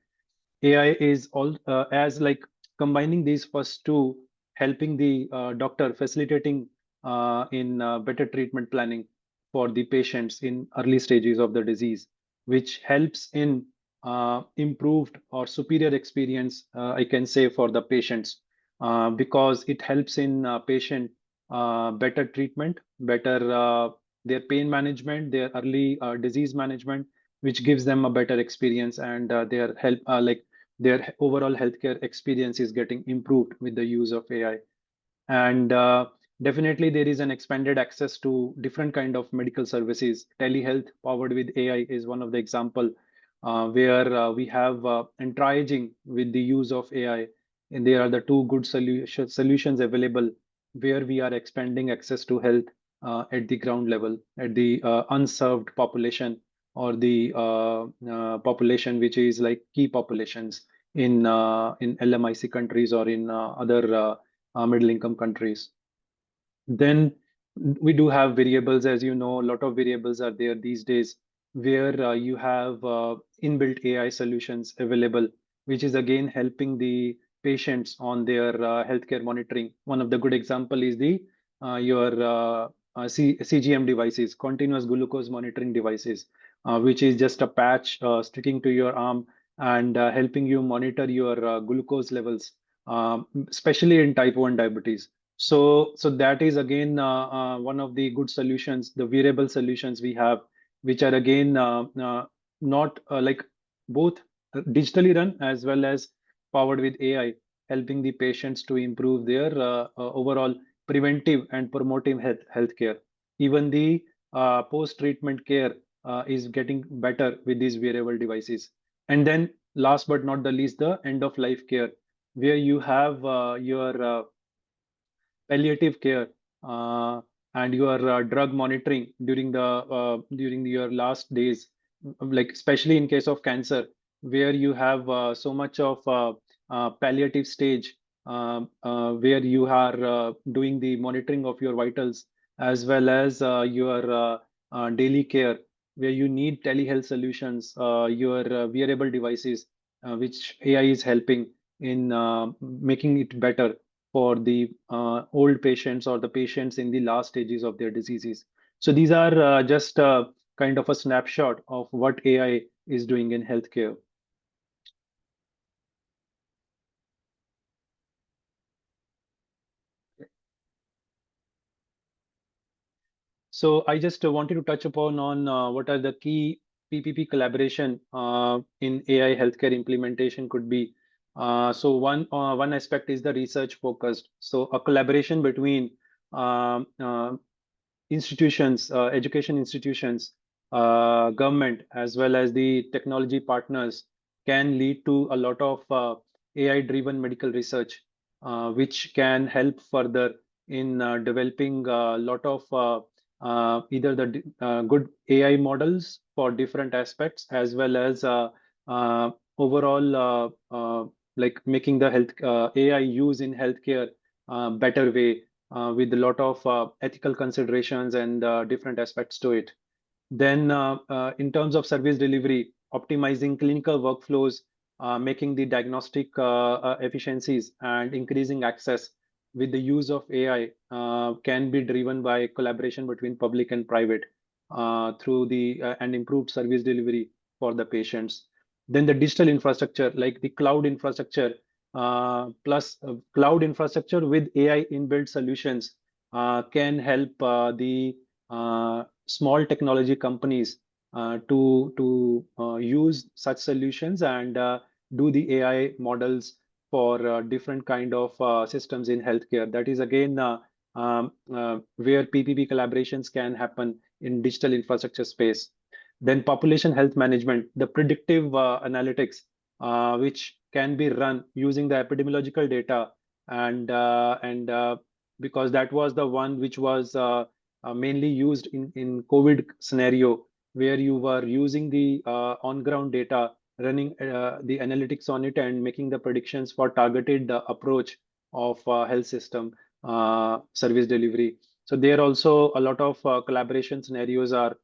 AI is all as like combining these first two, helping the doctor, facilitating in better treatment planning for the patients in early stages of the disease, which helps in improved or superior experience, I can say, for the patients, because it helps in patient better treatment, better their pain management, their early disease management, which gives them a better experience and their help like their overall healthcare experience is getting improved with the use of AI. And definitely there is an expanded access to different kind of medical services. Telehealth powered with AI is one of the example where we have triaging with the use of AI. And there are the two good solutions available where we are expanding access to health at the ground level, at the unserved population or the population which is like key populations in LMIC countries or in other middle income countries. Then we do have variables, as you know, a lot of variables are there these days where you have inbuilt AI solutions available, which is again helping the patients on their healthcare monitoring. One of the good example is the your CGM devices, continuous glucose monitoring devices, which is just a patch sticking to your arm and helping you monitor your glucose levels, especially in type 1 diabetes. So that is again one of the good solutions, the wearable solutions we have, which are again not like both digitally run as well as powered with AI, helping the patients to improve their overall preventive and promotive healthcare. Even the post-treatment care is getting better with these wearable devices. And then last but not the least, the end of life care, where you have your palliative care, and your drug monitoring during your last days, like especially in case of cancer, where you have so much of palliative stage, where you are doing the monitoring of your vitals as well as your daily care, where you need telehealth solutions, your wearable devices, which AI is helping in making it better for the old patients or the patients in the last stages of their diseases. So these are just kind of a snapshot of what AI is doing in healthcare. So I just wanted to touch upon on what are the key PPP collaboration in AI healthcare implementation could be. So one aspect is the research focused. So a collaboration between um, uh, institutions, education institutions, government, as well as the technology partners can lead to a lot of AI-driven medical research, which can help further in developing a lot of either the good AI models for different aspects, as well as overall like making the health AI use in healthcare better way with a lot of ethical considerations and different aspects to it. Then, in terms of service delivery, optimizing clinical workflows, making the diagnostic efficiencies, and increasing access with the use of AI can be driven by collaboration between public and private through the and improved service delivery for the patients. Then the digital infrastructure, like the cloud infrastructure, plus cloud infrastructure with AI inbuilt solutions can help the small technology companies to use such solutions and do the AI models for different kind of systems in healthcare. That is again where PPP collaborations can happen in digital infrastructure space. Then population health management, the predictive analytics, which can be run using the epidemiological data and because that was the one which was mainly used in COVID scenario, where you were using the on-ground data, running the analytics on it and making the predictions for targeted approach of health system service delivery. So there also a lot of collaboration scenarios are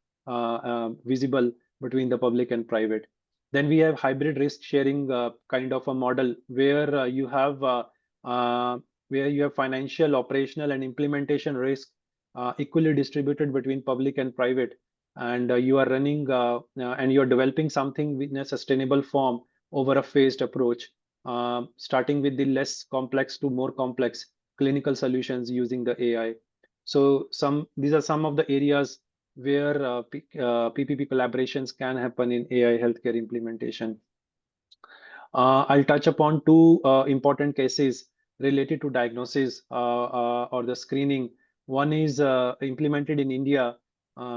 visible between the public and private. Then we have hybrid risk sharing kind of a model uh, where you have financial, operational, and implementation risk equally distributed between public and private, and you are running and you are developing something in a sustainable form over a phased approach, starting with the less complex to more complex clinical solutions using the AI. So these are some of the areas where PPP collaborations can happen in AI healthcare implementation. I'll touch upon two important cases related to diagnosis or the screening. One is implemented in India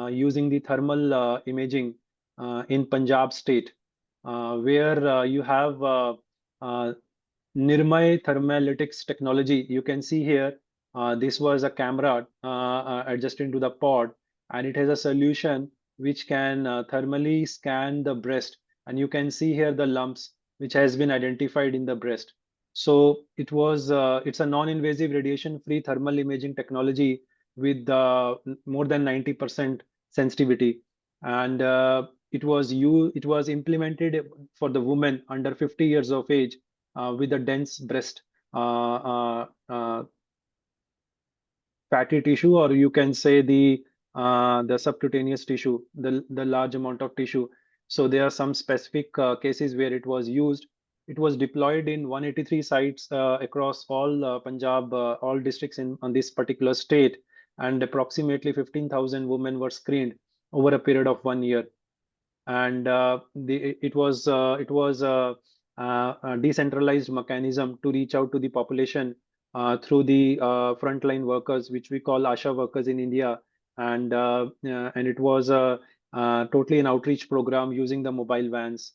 using the thermal imaging in Punjab state, where you have uh, Nirmay thermalytics technology. You can see here, this was a camera adjusted to the pod, and it has a solution which can thermally scan the breast. And you can see here the lumps which has been identified in the breast. So it's a non-invasive radiation-free thermal imaging technology with more than 90% sensitivity. And it was implemented for the women under 50 years of age with a dense breast fatty tissue, or you can say the subcutaneous tissue, the large amount of tissue. So there are some specific cases where it was used. It was deployed in 183 sites across all Punjab, all districts on this particular state, and approximately 15,000 women were screened over a period of 1 year. And it was a decentralized mechanism to reach out to the population through the frontline workers, which we call ASHA workers in India, and it was totally an outreach program using the mobile vans.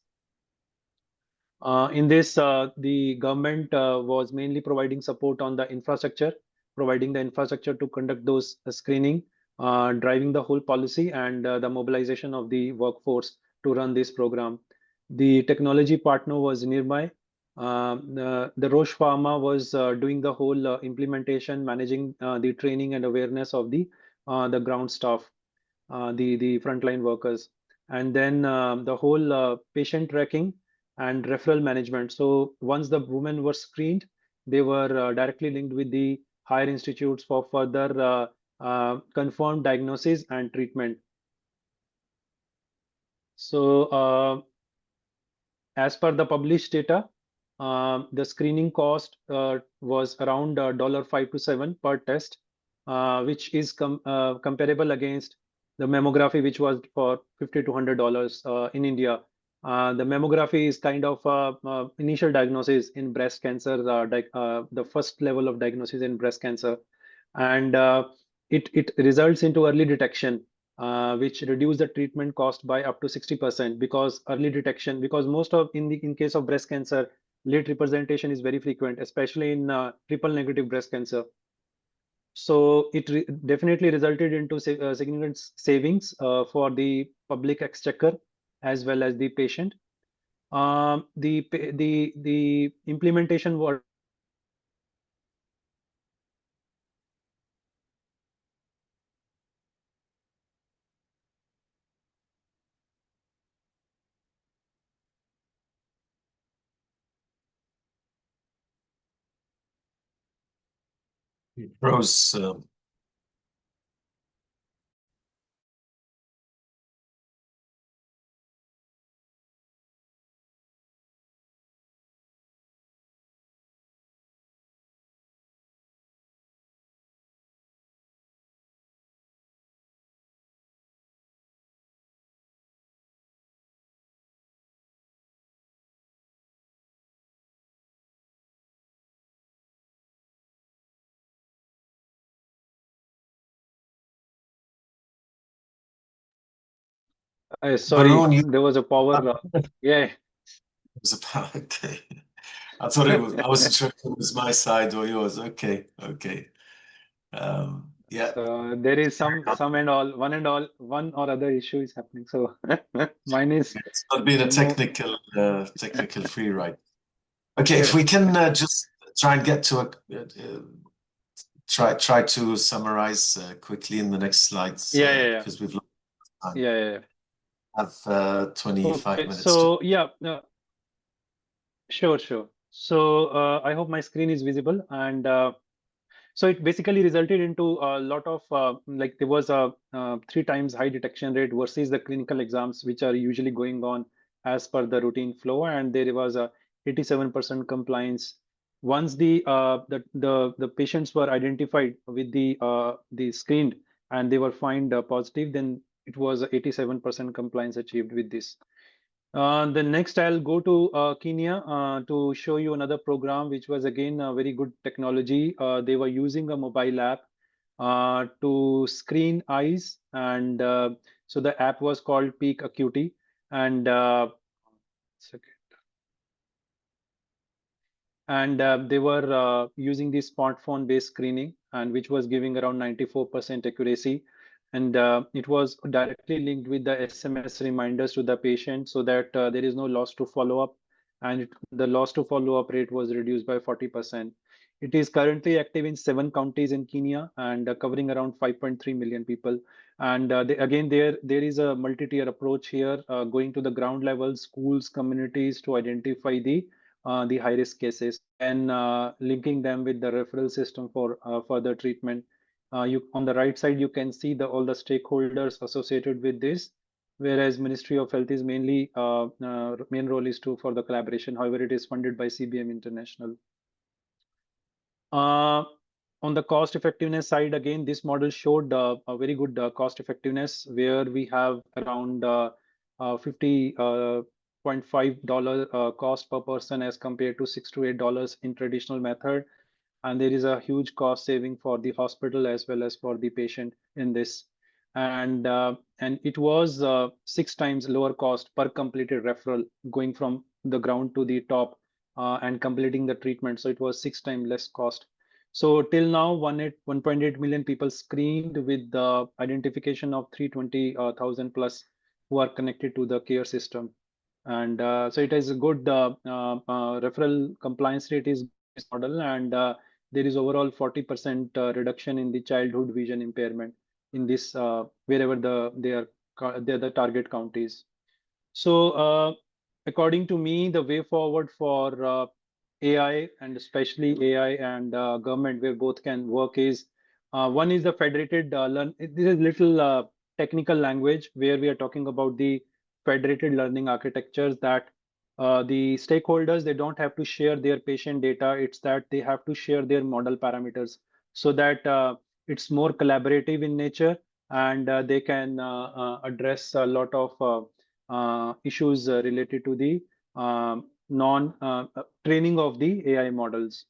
In this, the government was mainly providing support on the infrastructure, providing the infrastructure to conduct those screening, driving the whole policy, and the mobilization of the workforce to run this program. The technology partner was nearby. The Roche Pharma was doing the whole implementation, managing the training and awareness of the ground staff, the frontline workers, and then the whole patient tracking and referral management. So once the women were screened, they were directly linked with the higher institutes for further confirmed diagnosis and treatment. So as per the published data, the screening cost was around $5 to $7 per test, which is comparable against the mammography, which was for $50 to $100 in India. The mammography is kind of initial diagnosis in breast cancer, the first level of diagnosis in breast cancer, and it results into early detection, which reduce the treatment cost by up to 60%, because early detection, because most of in case of breast cancer, late representation is very frequent, especially in triple negative breast cancer. So it definitely resulted into significant savings for the public exchequer as well as the patient. The implementation was Rose, sorry, Varun, you there was a power. Yeah. was about okay. I thought it was. I wasn't sure if it was my side or yours. Okay, okay. Yeah. So there is some and all, one or other issue is happening. So mine is It's not been a no. technical free ride. Okay, if Yes. we can just try and get to try to summarize quickly in the next slides Yeah. because we've lost time. Yeah. Have 25 Okay. minutes to. So yeah, sure. So I hope my screen is visible, and so it basically resulted into a lot of like there was a 3 times high detection rate versus the clinical exams, which are usually going on as per the routine flow, and there was a 87% compliance. Once the patients were identified with the screened and they were found positive, then it was 87% compliance achieved with this. The next, I'll go to Kenya to show you another program, which was again a very good technology. They were using a mobile app to screen eyes, and so the app was called Peak Acuity. And they were using the smartphone based screening, and which was giving around 94% accuracy, and it was directly linked with the SMS reminders to the patient, so that there is no loss to follow up, and the loss to follow up rate was reduced by 40%. It is currently active in 7 counties in Kenya, and covering around 5.3 million people. And again, there is a multi-tier approach here, going to the ground level, schools, communities, to identify the high risk cases, and linking them with the referral system for further treatment. You on the right side, you can see all the stakeholders associated with this, whereas Ministry of Health is mainly main role is to for the collaboration. However, it is funded by CBM International. On the cost effectiveness side, again, this model showed a very good cost effectiveness, where we have around 50.5 cost per person as compared to $6 to $8 in traditional method. And there is a huge cost saving for the hospital as well as for the patient in this. And it was 6 times lower cost per completed referral, going from the ground to the top and completing the treatment. So it was 6 times less cost. So till now, 1.8 million people screened with the identification of 320,000 plus who are connected to the care system. And so it is a good referral compliance rate is this model, and there is overall 40% reduction in the childhood vision impairment in this wherever the target count is. So according to me, the way forward for AI, and especially AI and government, where both can work, is one is the federated learn. This is little technical language where we are talking about the federated learning architectures, that the stakeholders, they don't have to share their patient data. It's that they have to share their model parameters, so that it's more collaborative in nature, and they can address a lot of issues related to the non training of the AI models.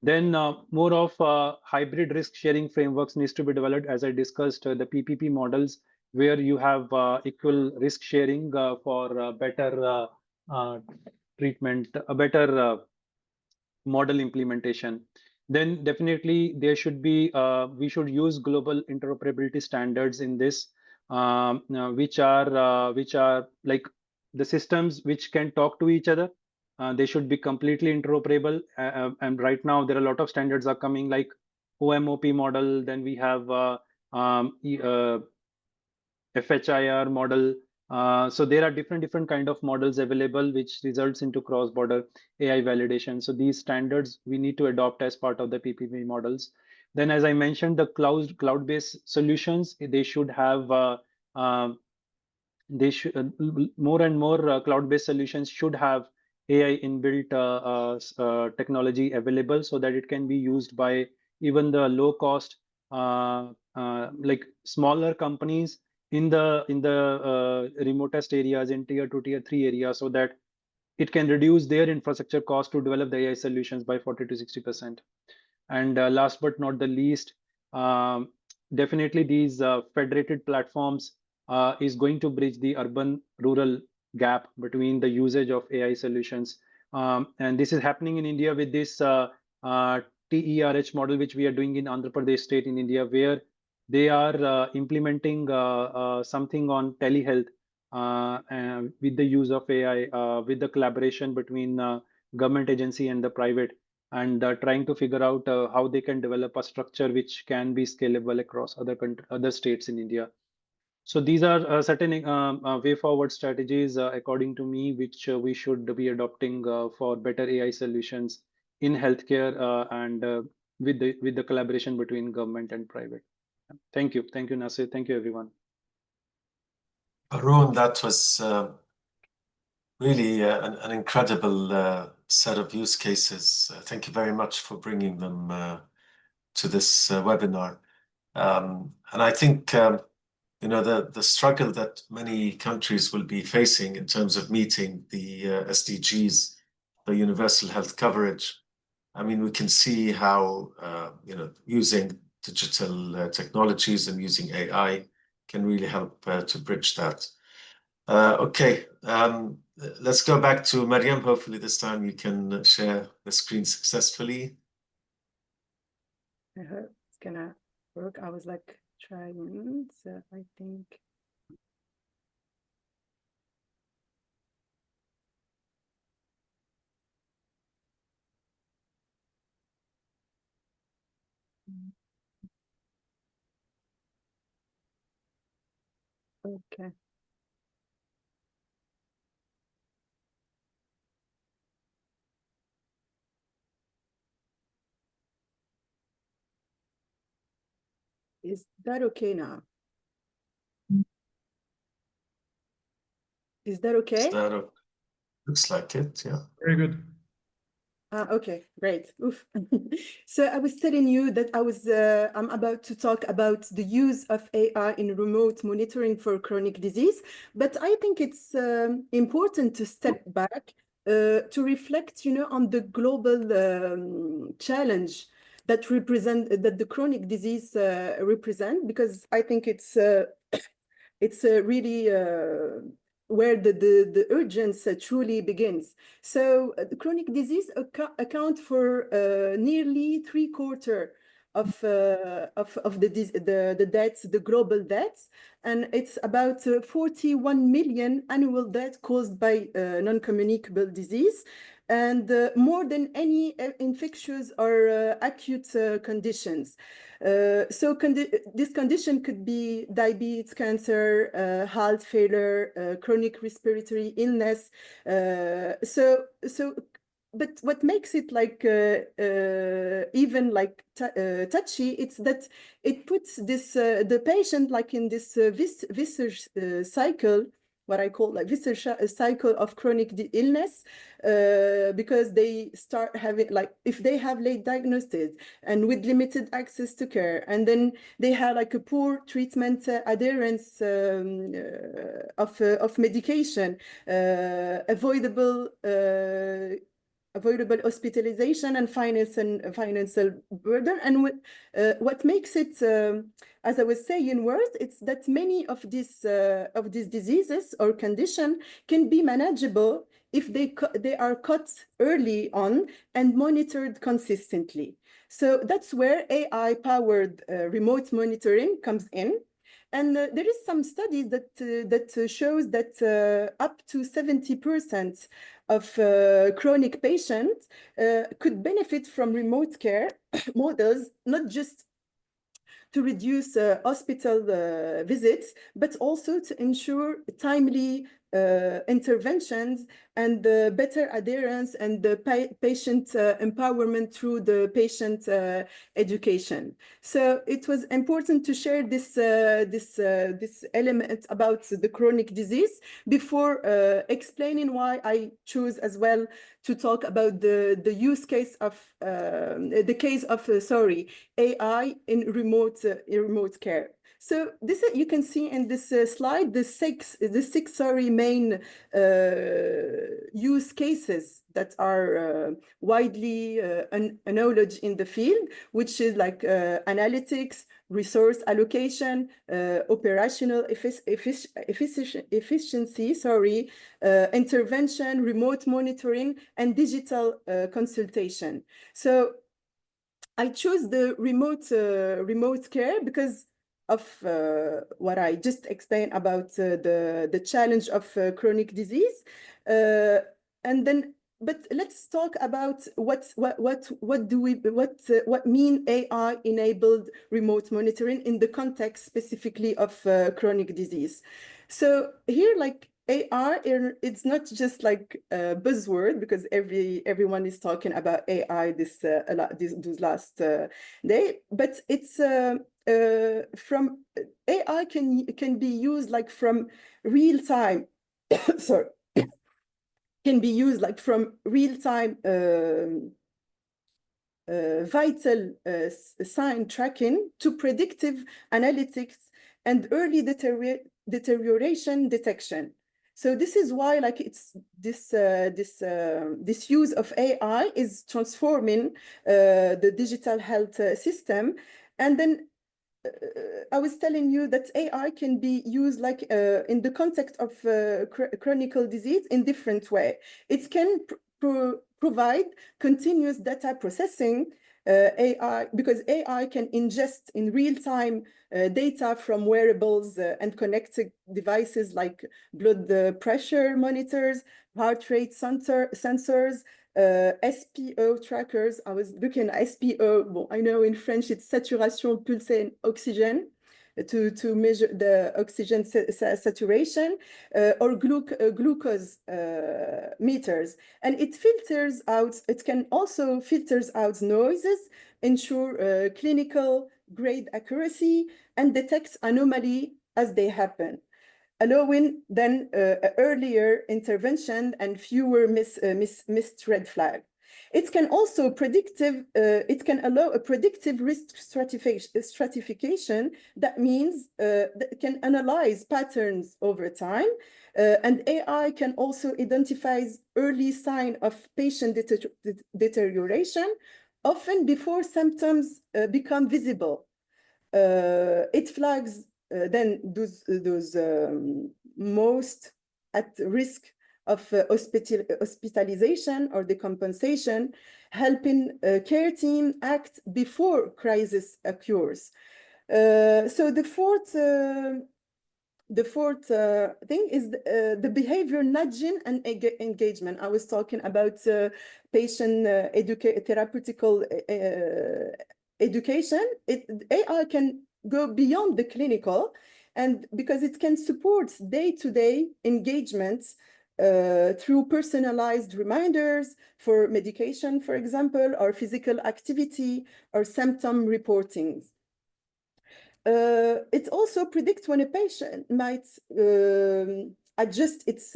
Then more of hybrid risk sharing frameworks needs to be developed, as I discussed, the PPP models, where you have equal risk sharing for better treatment, a better model implementation. Then definitely there should be, we should use global interoperability standards in this, which are like the systems which can talk to each other. They should be completely interoperable. And right now there are a lot of standards are coming, like OMOP model. Then we have FHIR model. So there are different kind of models available, which results into cross-border AI validation. So these standards we need to adopt as part of the PPP models. Then, as I mentioned, the cloud-based solutions, they should have more and more cloud-based solutions should have AI inbuilt technology available, so that it can be used by even the low-cost like smaller companies in the remotest areas, in tier 2, tier 3 areas, so that it can reduce their infrastructure cost to develop the AI solutions by 40 to 60%. And last but not the least, definitely these federated platforms is going to bridge the urban-rural gap between the usage of AI solutions. And this is happening in India with this TERH model, which we are doing in Andhra Pradesh state in India, where they are implementing something on telehealth with the use of AI, with the collaboration between government agency and the private, and trying to figure out how they can develop a structure which can be scalable across other states in India. So these are certain way forward strategies, according to me, which we should be adopting for better AI solutions in healthcare, and with the collaboration between government and private. Thank you, Nasir. Thank you, everyone. Arun, that was really an incredible set of use cases. Thank you very much for bringing them to this webinar. And I think you know, the struggle that many countries will be facing in terms of meeting the SDGs, the universal health coverage. I mean, we can see how you know, using digital technologies and using AI can really help to bridge that. Okay, let's go back to Mariam. Hopefully this time you can share the screen successfully. I hope it's gonna work. I was like trying, so I think. Okay. Is that okay now? Is that okay? Is that looks like it, yeah. Very good. Okay, great. Oof. So I was telling you that I'm about to talk about the use of AI in remote monitoring for chronic disease, but I think it's important to step back to reflect, you know, on the global challenge that the chronic disease represent, because I think it's really where the urgency truly begins. So the chronic disease account for nearly 3/4 of the deaths, the global deaths, and it's about 41 million annual deaths caused by non-communicable disease, and more than any infectious or acute conditions. This condition could be diabetes, cancer, heart failure, chronic respiratory illness. But what makes it like even like touchy, it's that it puts this the patient like in this vicious cycle, what I call like vicious cycle of chronic illness, because they start having like, if they have late diagnosis and with limited access to care, and then they have like a poor treatment adherence of medication, avoidable hospitalization and financial burden. And what makes it, as I was saying, worse, it's that many of these diseases or condition can be manageable if they are caught early on and monitored consistently. So that's where AI-powered remote monitoring comes in. And there is some studies that shows that up to 70% of chronic patients could benefit from remote care models, not just to reduce hospital visits, but also to ensure timely interventions and better adherence and the patient empowerment through the patient education. So it was important to share this element about the chronic disease before explaining why I choose as well to talk about the use case of the case of AI in remote care. So this you can see in this slide the six main use cases that are widely acknowledged in the field, which is like analytics, resource allocation, operational efficiency, intervention, remote monitoring, and digital consultation. So I chose the remote care because of what I just explained about the challenge of chronic disease, and then. But let's talk about what mean AI-enabled remote monitoring in the context specifically of chronic disease. So here, like AI, it's not just like a buzzword because everyone is talking about AI this those last day, but it's from AI can be used like from real time. Sorry. Can be used like from real-time vital sign tracking to predictive analytics and early deterioration detection. So this is why like it's this use of AI is transforming the digital health system. And then I was telling you that AI can be used like in the context of chronic disease in different way. It can provide continuous data processing, AI, because AI can ingest in real time data from wearables and connected devices like blood pressure monitors, heart rate sensors, SPO trackers. I was looking at SPO. Well, I know in French it's saturation, pulse, and oxygen to measure the oxygen saturation, or glucose meters. And it filters out, it can also filters out noises, ensure clinical grade accuracy, and detects anomaly as they happen, allowing then earlier intervention and fewer missed red flag. It can also it can allow a predictive risk stratification. That means that it can analyze patterns over time, and AI can also identify early sign of patient deterioration, often before symptoms become visible. It flags then those most at risk of hospitalization or decompensation, helping care team act before crisis occurs. So the fourth thing is the behavior nudging and engagement. I was talking about patient therapeutical education. AI can go beyond the clinical, and because it can support day-to-day engagements through personalized reminders for medication, for example, or physical activity or symptom reporting. It also predicts when a patient might adjust its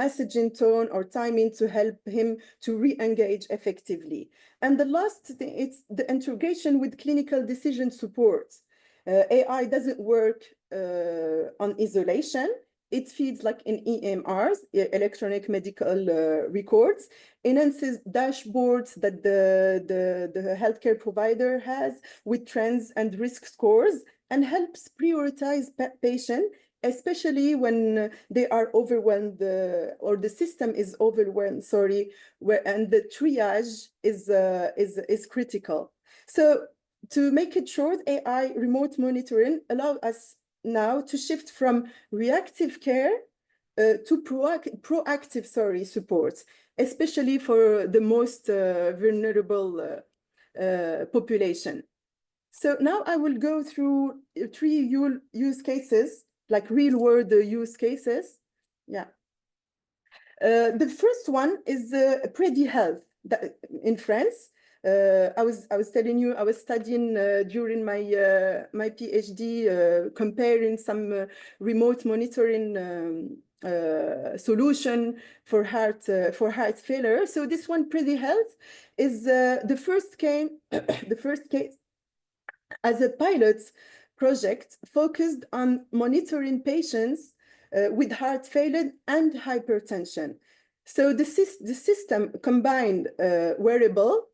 messaging tone or timing to help him to re-engage effectively. And the last thing, it's the integration with clinical decision support. AI doesn't work on isolation. It feeds like in EMRs, electronic medical records, enhances dashboards that the healthcare provider has with trends and risk scores, and helps prioritize patients, especially when they are overwhelmed or the system is overwhelmed, and the triage is critical. So to make it short, AI remote monitoring allows us now to shift from reactive care to proactive support, especially for the most vulnerable population. So now I will go through 3 use cases, like real world use cases. Yeah. The first one is Predi Health in France. I was telling you, I was studying during my my PhD, comparing some remote monitoring solution for heart failure. So this one, Predi Health, is the first case as a pilot project focused on monitoring patients with heart failure and hypertension. So the system combined wearable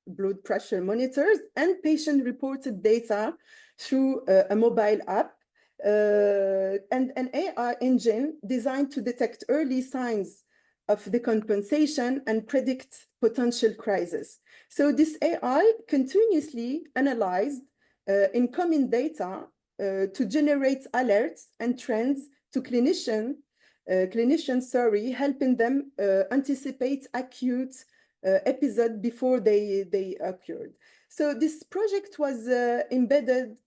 blood pressure monitors and patient-reported data through a mobile app and an AI engine designed to detect early signs of decompensation and predict potential crisis. So this AI continuously analyzed incoming data to generate alerts and trends to clinicians, helping them anticipate acute episode before they occurred. So this project was embedded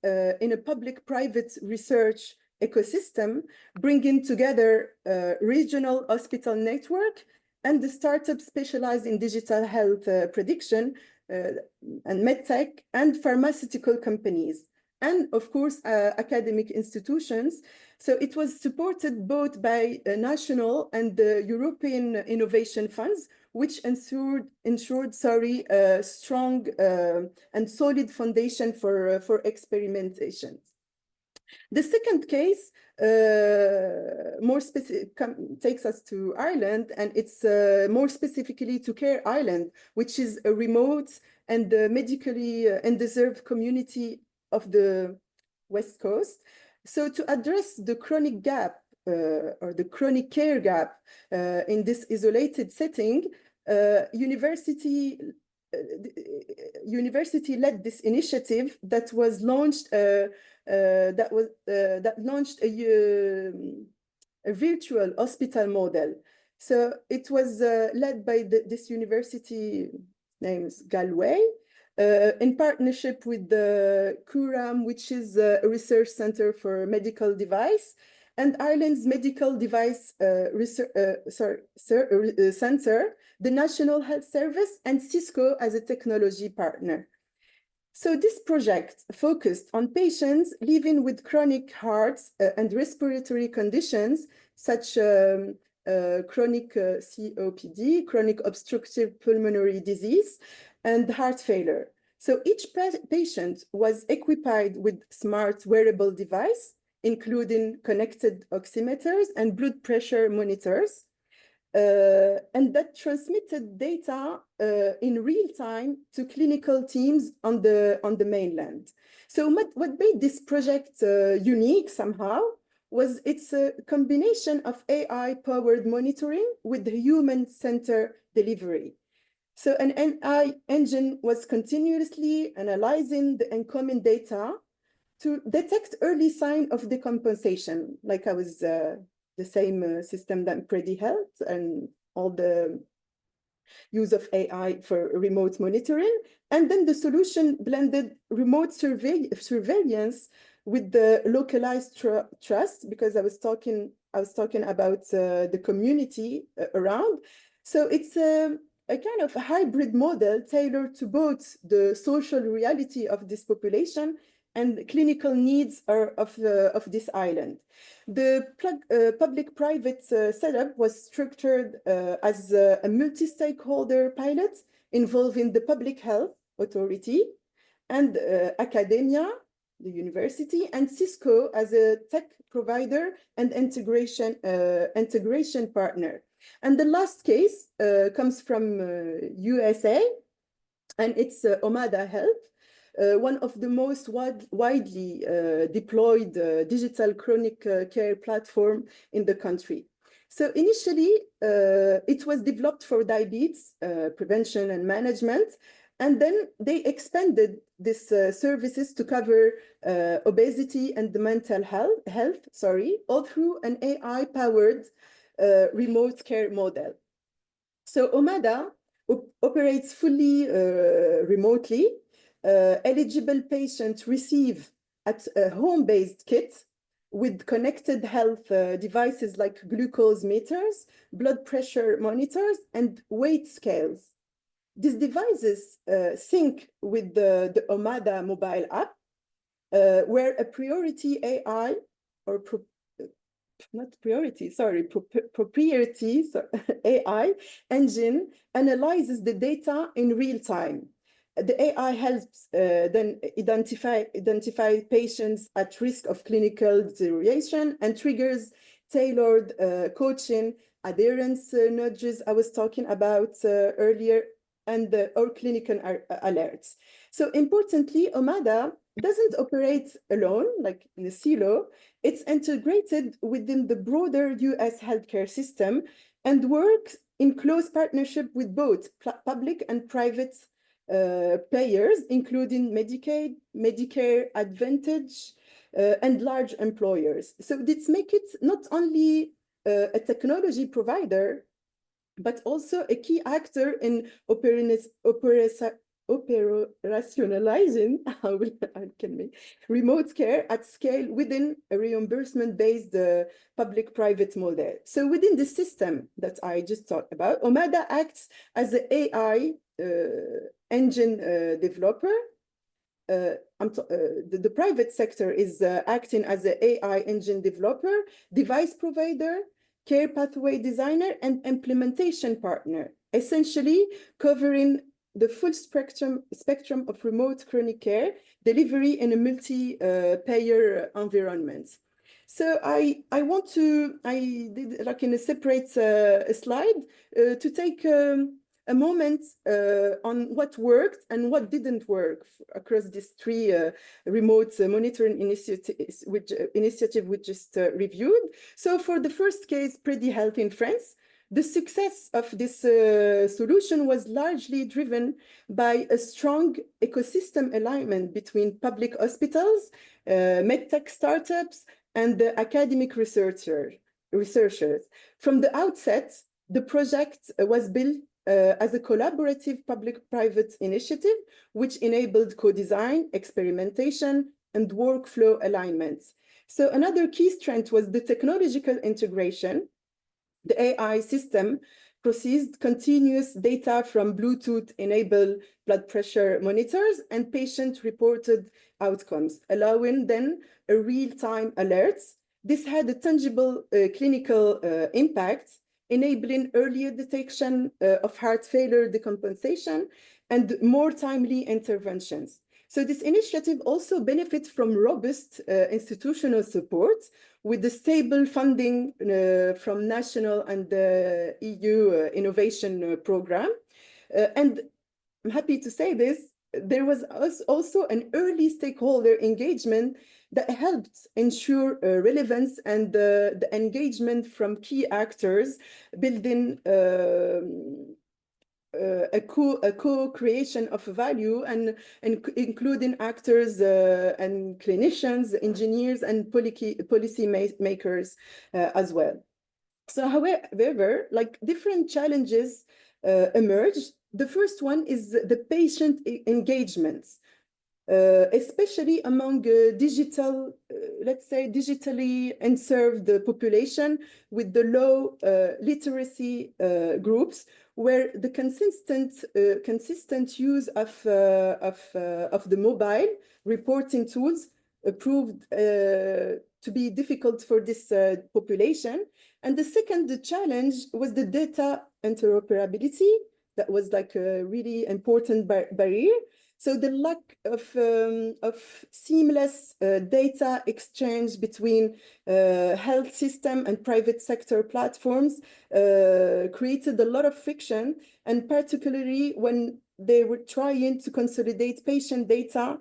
in a public-private research ecosystem, bringing together regional hospital network and the startup specialized in digital health prediction and medtech and pharmaceutical companies, and of course academic institutions. So it was supported both by national and the European innovation funds, which ensured a strong and solid foundation for experimentation. The second case more specific takes us to Ireland, and it's more specifically to Care Island, which is a remote and medically undeserved community of the West Coast. So to address the chronic gap or the chronic care gap in this isolated setting, university led this initiative that was launched that launched a virtual hospital model. So it was led by this university named Galway in partnership with the CURAM, which is a research center for medical device, and Ireland's Medical Device Center, the National Health Service, and Cisco as a technology partner. So this project focused on patients living with chronic heart and respiratory conditions, such chronic COPD, chronic obstructive pulmonary disease, and heart failure. So each patient was equipped with smart wearable device, including connected oximeters and blood pressure monitors, and that transmitted data in real time to clinical teams on the mainland. So what made this project unique somehow was its a combination of AI-powered monitoring with human-centered delivery. So an AI engine was continuously analyzing the incoming data to detect early sign of decompensation, like I was the same system that PrediHealth and all the use of AI for remote monitoring. And then the solution blended remote surveillance with the localized trust, because I was talking about the community around. So it's a kind of a hybrid model tailored to both the social reality of this population and clinical needs of this island. The public-private setup was structured as a multi-stakeholder pilot involving the public health authority and academia, the university, and Cisco as a tech provider and integration partner. And the last case comes from USA, and it's Omada Health, one of the most widely deployed digital chronic care platform in the country. So initially, it was developed for diabetes prevention and management, and then they expanded these services to cover obesity and the mental health, all through an AI-powered remote care model. So Omada operates fully remotely. Eligible patients receive at a home-based kit with connected health devices like glucose meters, blood pressure monitors, and weight scales. These devices sync with the Omada mobile app, where a priority AI or proprietary AI engine analyzes the data in real time. The AI helps then identify patients at risk of clinical deterioration and triggers tailored coaching, adherence nudges I was talking about earlier, and or clinical alerts. So importantly, Omada doesn't operate alone, like in a silo. It's integrated within the broader US healthcare system and works in close partnership with both public and private players, including Medicaid, Medicare Advantage, and large employers. So this makes it not only a technology provider, but also a key actor in operationalizing remote care at scale within a reimbursement-based public-private model. So within the system that I just talked about, Omada acts as an AI engine developer. The private sector is acting as an AI engine developer, device provider, care pathway designer, and implementation partner, essentially covering the full spectrum of remote chronic care delivery in a multi-payer environment. So I did like in a separate slide to take a moment on what worked and what didn't work across these three remote monitoring initiatives, which we just reviewed. So for the first case, PrediHealth in France, the success of this solution was largely driven by a strong ecosystem alignment between public hospitals, medtech startups, and the academic researchers. From the outset, the project was built as a collaborative public-private initiative, which enabled co-design, experimentation, and workflow alignments. So another key strength was the technological integration. The AI system processed continuous data from Bluetooth-enabled blood pressure monitors and patient-reported outcomes, allowing then a real-time alerts. This had a tangible clinical impact, enabling earlier detection of heart failure decompensation and more timely interventions. So this initiative also benefits from robust institutional support with the stable funding from national and the EU innovation program. And I'm happy to say this, there was also an early stakeholder engagement that helped ensure relevance and the engagement from key actors, building a co-creation of value and including actors and clinicians, engineers, and policy makers as well. So however, like different challenges emerge. The first one is the patient engagements. Especially among digital, let's say, digitally unserved population with the low literacy groups, where the consistent use of the mobile reporting tools proved to be difficult for this population. And the second challenge was the data interoperability. That was like a really important barrier. So the lack of seamless data exchange between health system and private sector platforms created a lot of friction, and particularly when they were trying to consolidate patient data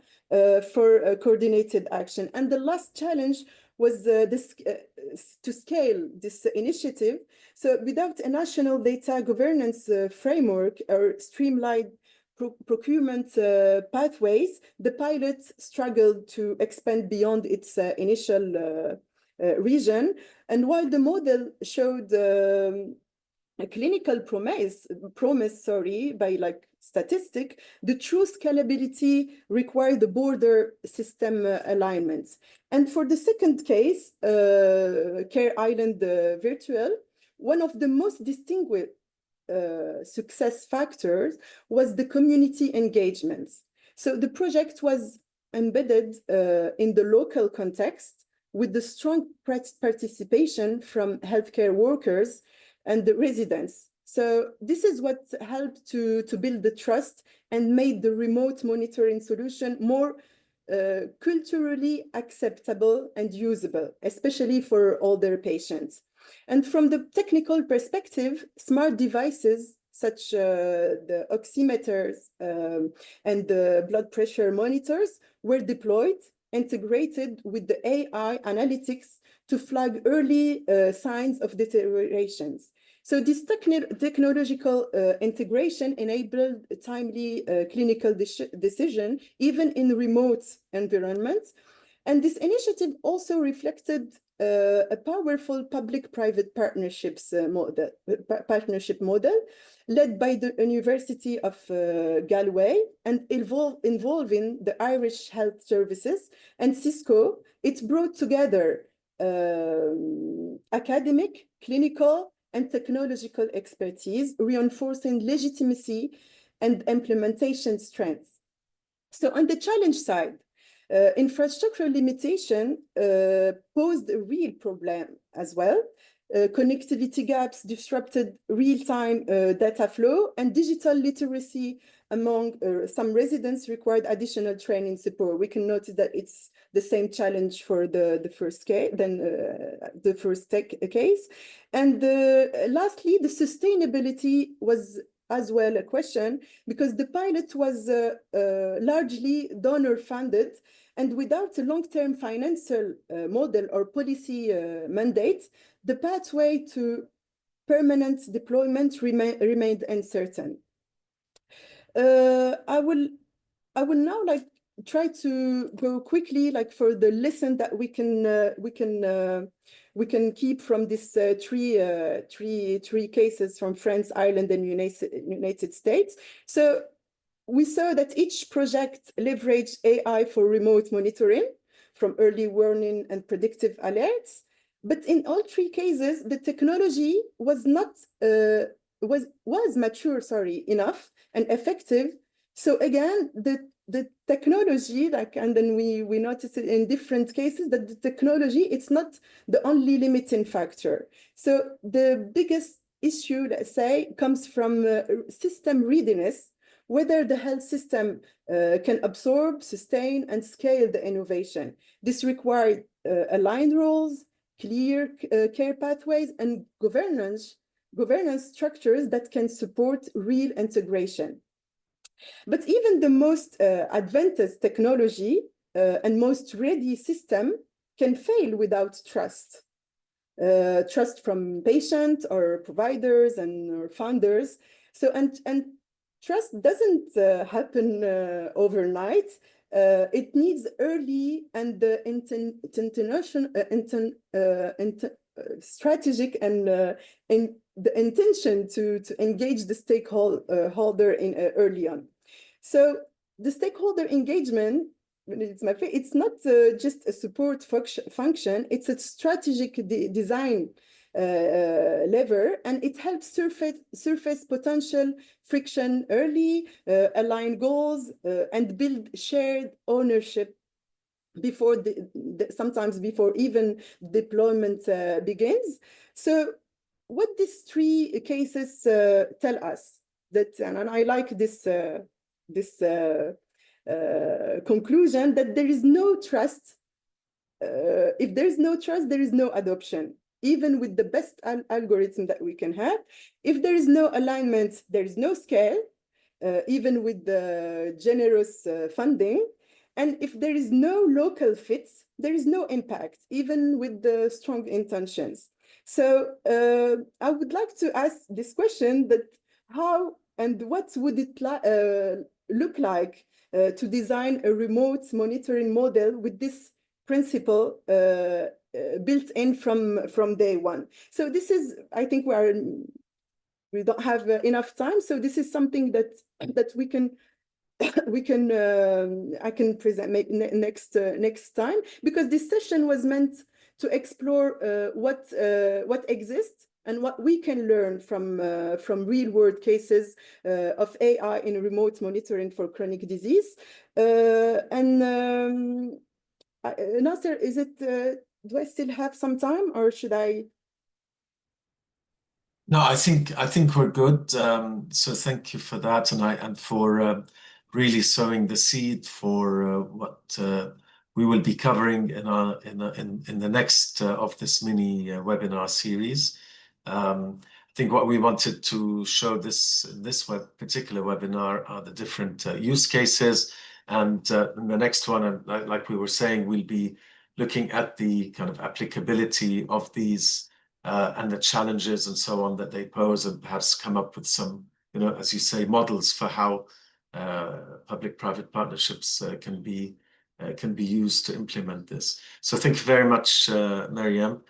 for coordinated action. And the last challenge was to scale this initiative. So without a national data governance framework or streamlined procurement pathways, the pilot struggled to expand beyond its initial region. And while the model showed a clinical promise, by like statistic, the true scalability required the border system alignments. And for the second case, Care Island Virtual, one of the most distinguished success factors was the community engagements. So the project was embedded in the local context with the strong participation from healthcare workers and the residents. So this is what helped to build the trust and made the remote monitoring solution more culturally acceptable and usable, especially for older patients. And from the technical perspective, smart devices such the oximeters and the blood pressure monitors were deployed, integrated with the AI analytics to flag early signs of deteriorations. So this technological integration enabled timely clinical decision, even in remote environments. And this initiative also reflected a powerful public-private partnership model led by the University of Galway and involving the Irish Health Services and Cisco. It brought together academic, clinical, and technological expertise, reinforcing legitimacy and implementation strength. So on the challenge side, infrastructural limitation posed a real problem as well. Connectivity gaps disrupted real-time data flow, and digital literacy among some residents required additional training support. We can notice that it's the same challenge for the first case, case. And lastly, the sustainability was as well a question, because the pilot was largely donor-funded, and without a long-term financial model or policy mandate, the pathway to permanent deployment remained uncertain. I will now try to go quickly for the lesson that we can keep from this three cases from France, Ireland, and United States. So we saw that each project leveraged AI for remote monitoring, from early warning and predictive alerts. But in all three cases, the technology was not mature, enough and effective. So again, the technology, and then we noticed it in different cases, that the technology, it's not the only limiting factor. So the biggest issue, let's say, comes from system readiness, whether the health system can absorb, sustain, and scale the innovation. This required aligned roles, clear care pathways, and governance structures that can support real integration. But even the most advanced technology and most ready system can fail without trust. Trust from patient or providers and or founders. So and trust doesn't happen overnight. It needs early and strategic and the intention to engage the stakeholder in early on. So the stakeholder engagement, it's not just a support function, it's a strategic design lever, and it helps surface potential friction early, align goals, and build shared ownership before sometimes before even deployment begins. So what these three cases tell us, that, and I like this conclusion, that there is no trust. If there is no trust, there is no adoption, even with the best algorithm that we can have. If there is no alignment, there is no scale, even with the generous funding. And if there is no local fits, there is no impact, even with the strong intentions. So I would like to ask this question, that how and what would it look like to design a remote monitoring model with this principle built in from day one? So this is, I think we don't have enough time. So this is something that we can I can present next time, because this session was meant to explore what exists and what we can learn from real world cases of AI in remote monitoring for chronic disease. Nasser, is it? Do I still have some time, or should I? No, I think we're good. So thank you for that, and for really sowing the seed for what we will be covering in the next of this mini webinar series. I think what we wanted to show this particular webinar are the different use cases, and in the next one, and like we were saying, we'll be looking at the kind of applicability of these and the challenges and so on that they pose, and perhaps come up with some, as you say, models for how public-private partnerships can be used to implement this. So thank you very much, Mariam.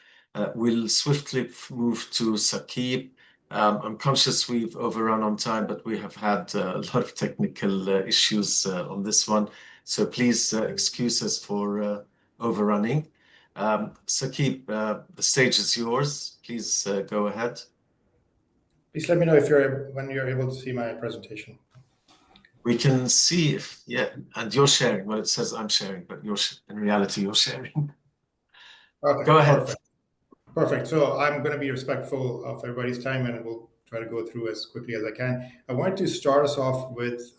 We'll swiftly move to Saqib. I'm conscious we've overrun on time, but we have had a lot of technical issues on this one. So please excuse us for overrunning. Saqib, the stage is yours. Please go ahead. Please let me know when you're able to see my presentation. We can see if, yeah, and you're sharing. Well, it says I'm sharing, but in reality, you're sharing. Okay, go ahead. Perfect. So I'm going to be respectful of everybody's time, and we'll try to go through as quickly as I can. I wanted to start us off with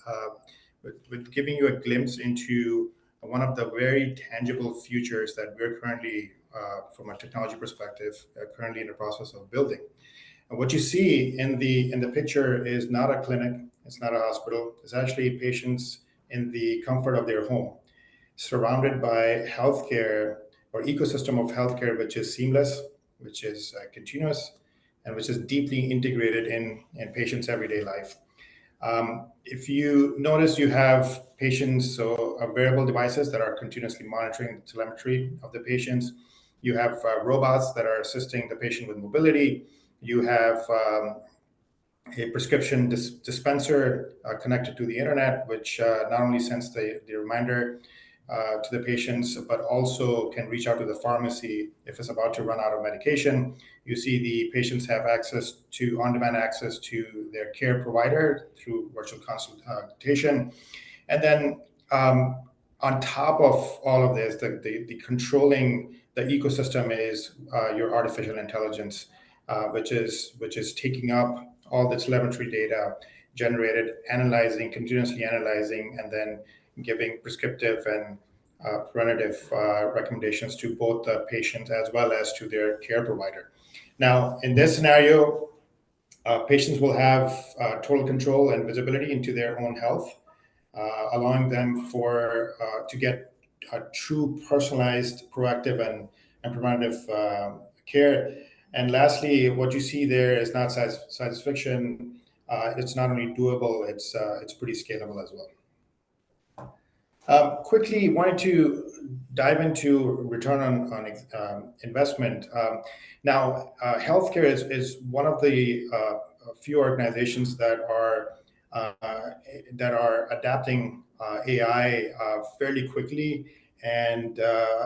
giving you a glimpse into one of the very tangible futures that we're currently, from a technology perspective, currently in the process of building. And what you see in the picture is not a clinic, it's not a hospital, it's actually patients in the comfort of their home, surrounded by healthcare or ecosystem of healthcare, which is seamless, which is continuous, and which is deeply integrated in patients' everyday life. If you notice, you have patients, so wearable devices that are continuously monitoring the telemetry of the patients. You have robots that are assisting the patient with mobility. You have a prescription dispenser connected to the internet, which not only sends the reminder to the patients, but also can reach out to the pharmacy if it's about to run out of medication. You see the patients have on-demand access to their care provider through virtual consultation. And then on top of all of this, the controlling the ecosystem is your artificial intelligence, which is taking up all the telemetry data generated, continuously analyzing, and then giving prescriptive and preventative recommendations to both the patient as well as to their care provider. Now, in this scenario, patients will have total control and visibility into their own health, allowing them to get true personalized, proactive, and preventative care. And lastly, what you see there is not science fiction. It's not only doable, it's pretty scalable as well. Quickly, wanted to dive into return on investment. Now, healthcare is one of the few organizations that are adapting AI fairly quickly and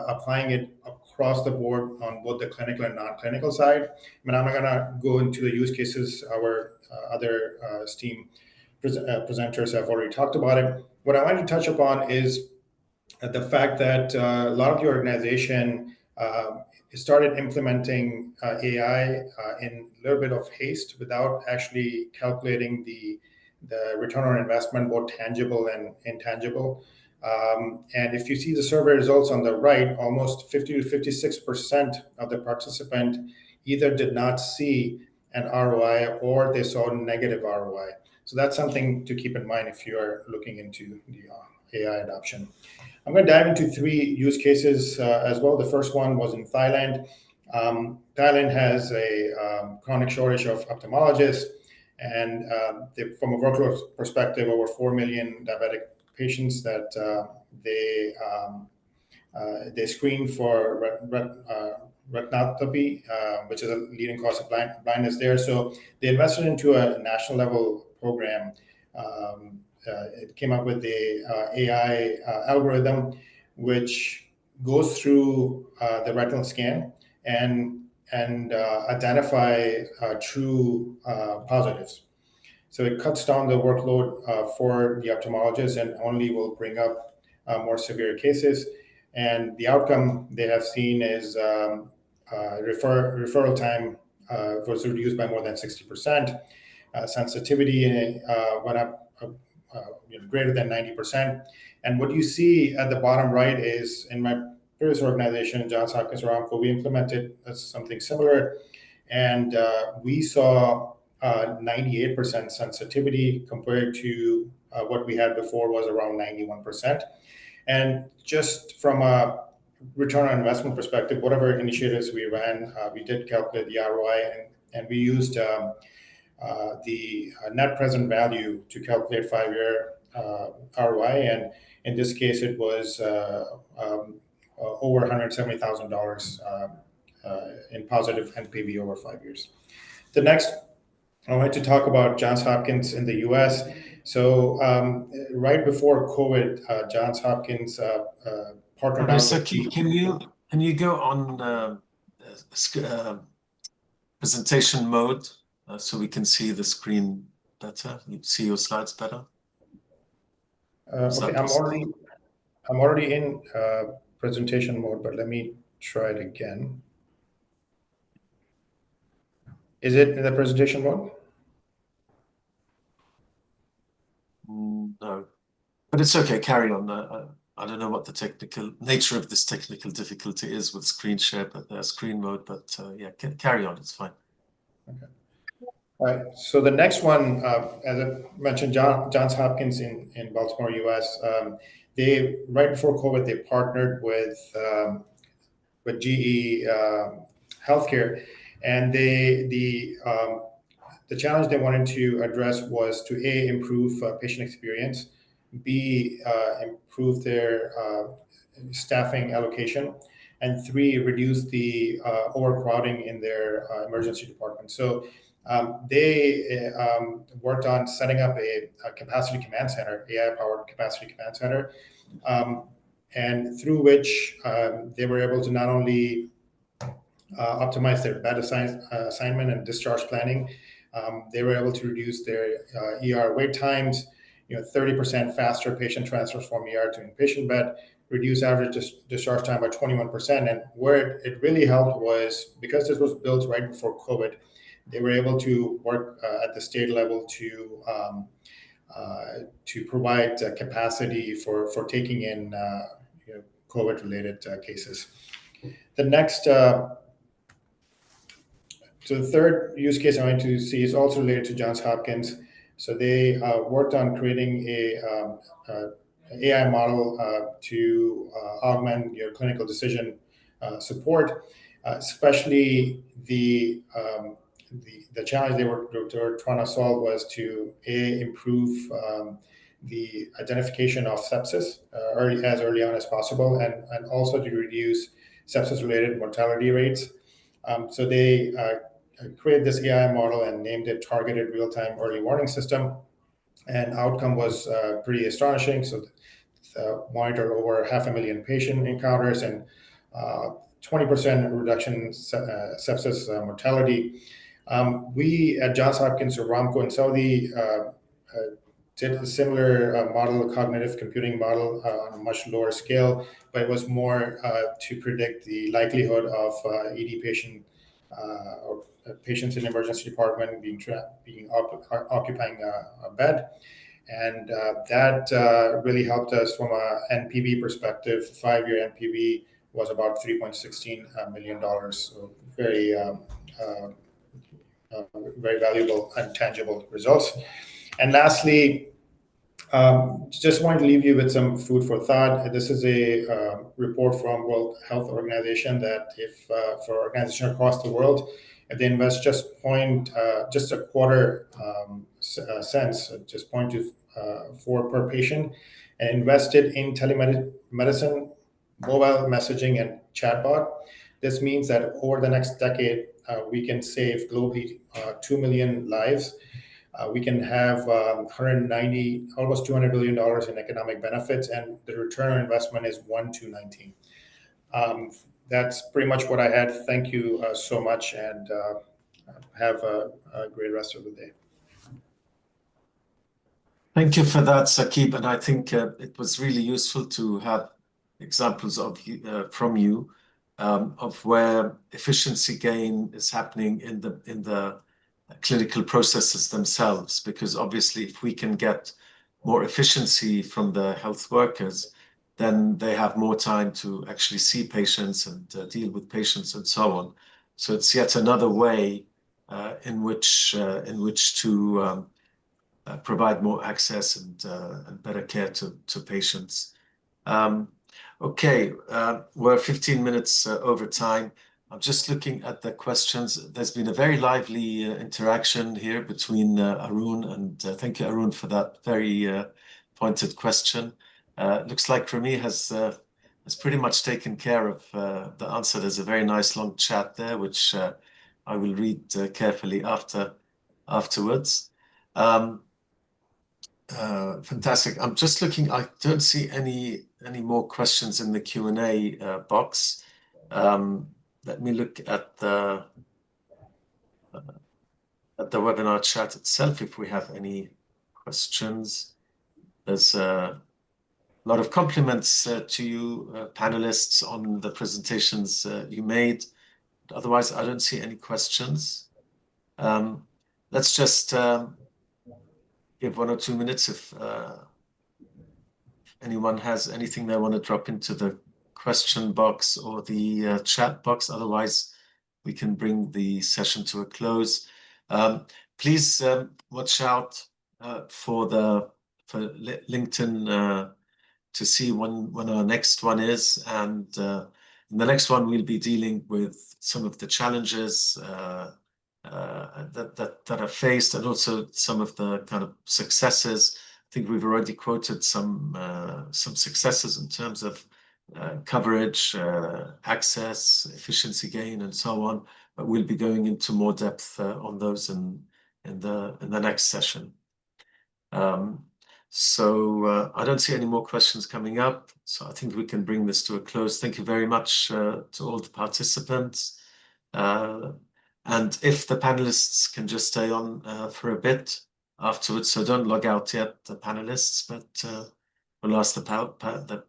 applying it across the board on both the clinical and non-clinical side. I mean, I'm not going to go into the use cases. Our other esteemed presenters have already talked about it. What I wanted to touch upon is the fact that a lot of the organization started implementing AI in a little bit of haste without actually calculating the return on investment, both tangible and intangible. And if you see the survey results on the right, almost 50 to 56% of the participant either did not see an ROI or they saw negative ROI. So that's something to keep in mind if you are looking into the AI adoption. I'm going to dive into 3 use cases as well. The first one was in Thailand. Thailand has a chronic shortage of ophthalmologists, and from a workload perspective, over 4 million diabetic patients that they screen for retinopathy, which is a leading cause of blindness there. So they invested into a national level program. It came up with the AI algorithm, which goes through the retinal scan and identify true positives. So it cuts down the workload for the ophthalmologist and only will bring up more severe cases. And the outcome they have seen is referral time was reduced by more than 60%. Sensitivity went up greater than 90%. And what you see at the bottom right is in my previous organization, Johns Hopkins Aramco, we implemented something similar. And we saw 98% sensitivity compared to what we had before was around 91%. And just from a return on investment perspective, whatever initiatives we ran, we did calculate the ROI, and we used the net present value to calculate 5-year ROI. And in this case, it was over $170,000 in positive NPV over 5 years. The next, I wanted to talk about Johns Hopkins in the US. So right before COVID, Johns Hopkins partnered out with can you go on presentation mode so we can see the screen better? You see your slides better? Okay, I'm already in presentation mode, but let me try it again. Is it in the presentation mode? No, but it's okay. Carry on. I don't know what the technical nature of this technical difficulty is with screen share, but screen mode. But yeah, carry on. It's fine. Okay. All right. So the next one, as I mentioned, Johns Hopkins in Baltimore, US. They right before COVID, they partnered with GE Healthcare, and the challenge they wanted to address was to A, improve patient experience, B, improve their staffing allocation, and 3, reduce the overcrowding in their emergency department. So they worked on setting up a capacity command center, AI-powered capacity command center, and through which they were able to not only optimize their bed assignment and discharge planning, they were able to reduce their ER wait times, 30% faster patient transfers from ER to inpatient bed, reduce average discharge time by 21%. And where it really helped was because this was built right before COVID, they were able to work at the state level to provide capacity for taking in COVID-related cases. The next, so the third use case I want to see is also related to Johns Hopkins. So they worked on creating a AI model to augment your clinical decision support, especially the challenge they were trying to solve was to improve the identification of sepsis as early on as possible, and also to reduce sepsis-related mortality rates. So they created this AI model and named it Targeted Real-Time Early Warning System, and outcome was pretty astonishing. So monitored over 500,000 patient encounters and 20% reduction in sepsis mortality. We at Johns Hopkins, Aramco, and Saudi did a similar model, a cognitive computing model on a much lower scale, but it was more to predict the likelihood of ED patient or patients in the emergency department occupying a bed. And that really helped us from a NPV perspective. 5-year NPV was about $3.16 million. So very valuable and tangible results. And lastly, just wanted to leave you with some food for thought. This is a report from World Health Organization that if for organizations across the world, if they invest just a quarter cents, just 0.4 per patient, and invested in telemedicine, mobile messaging, and chatbot, this means that over the next decade, we can save globally 2 million lives. We can have almost $200 billion in economic benefits, and the return on investment is 1 to 19. That's pretty much what I had. Thank you so much, and have a great rest of the day. Thank you for that, Saqib. And I think it was really useful to have examples from you of where efficiency gain is happening in the clinical processes themselves, because obviously if we can get more efficiency from the health workers, then they have more time to actually see patients and deal with patients and so on. So it's yet another way in which to provide more access and better care to patients. Okay, we're 15 minutes over time. I'm just looking at the questions. There's been a very lively interaction here between Arun, and thank you, Arun, for that very pointed question. Looks like Remy has pretty much taken care of the answer. There's a very nice long chat there, which I will read carefully afterwards. Fantastic. I'm just looking. I don't see any more questions in the Q&A box. Let me look at the webinar chat itself if we have any questions. There's a lot of compliments to you panelists on the presentations you made. Otherwise, I don't see any questions. Let's just give 1 or 2 minutes if anyone has anything they want to drop into the question box or the chat box. Otherwise, we can bring the session to a close. Please watch out for LinkedIn to see when our next one is. And in the next one, we'll be dealing with some of the challenges that are faced, and also some of the kind of successes. I think we've already quoted some successes in terms of coverage, access, efficiency gain, and so on. But we'll be going into more depth on those in the next session. So I don't see any more questions coming up. So I think we can bring this to a close. Thank you very much to all the participants. And if the panelists can just stay on for a bit afterwards, so don't log out yet, the panelists, but we'll ask the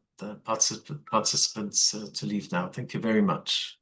participants to leave now. Thank you very much.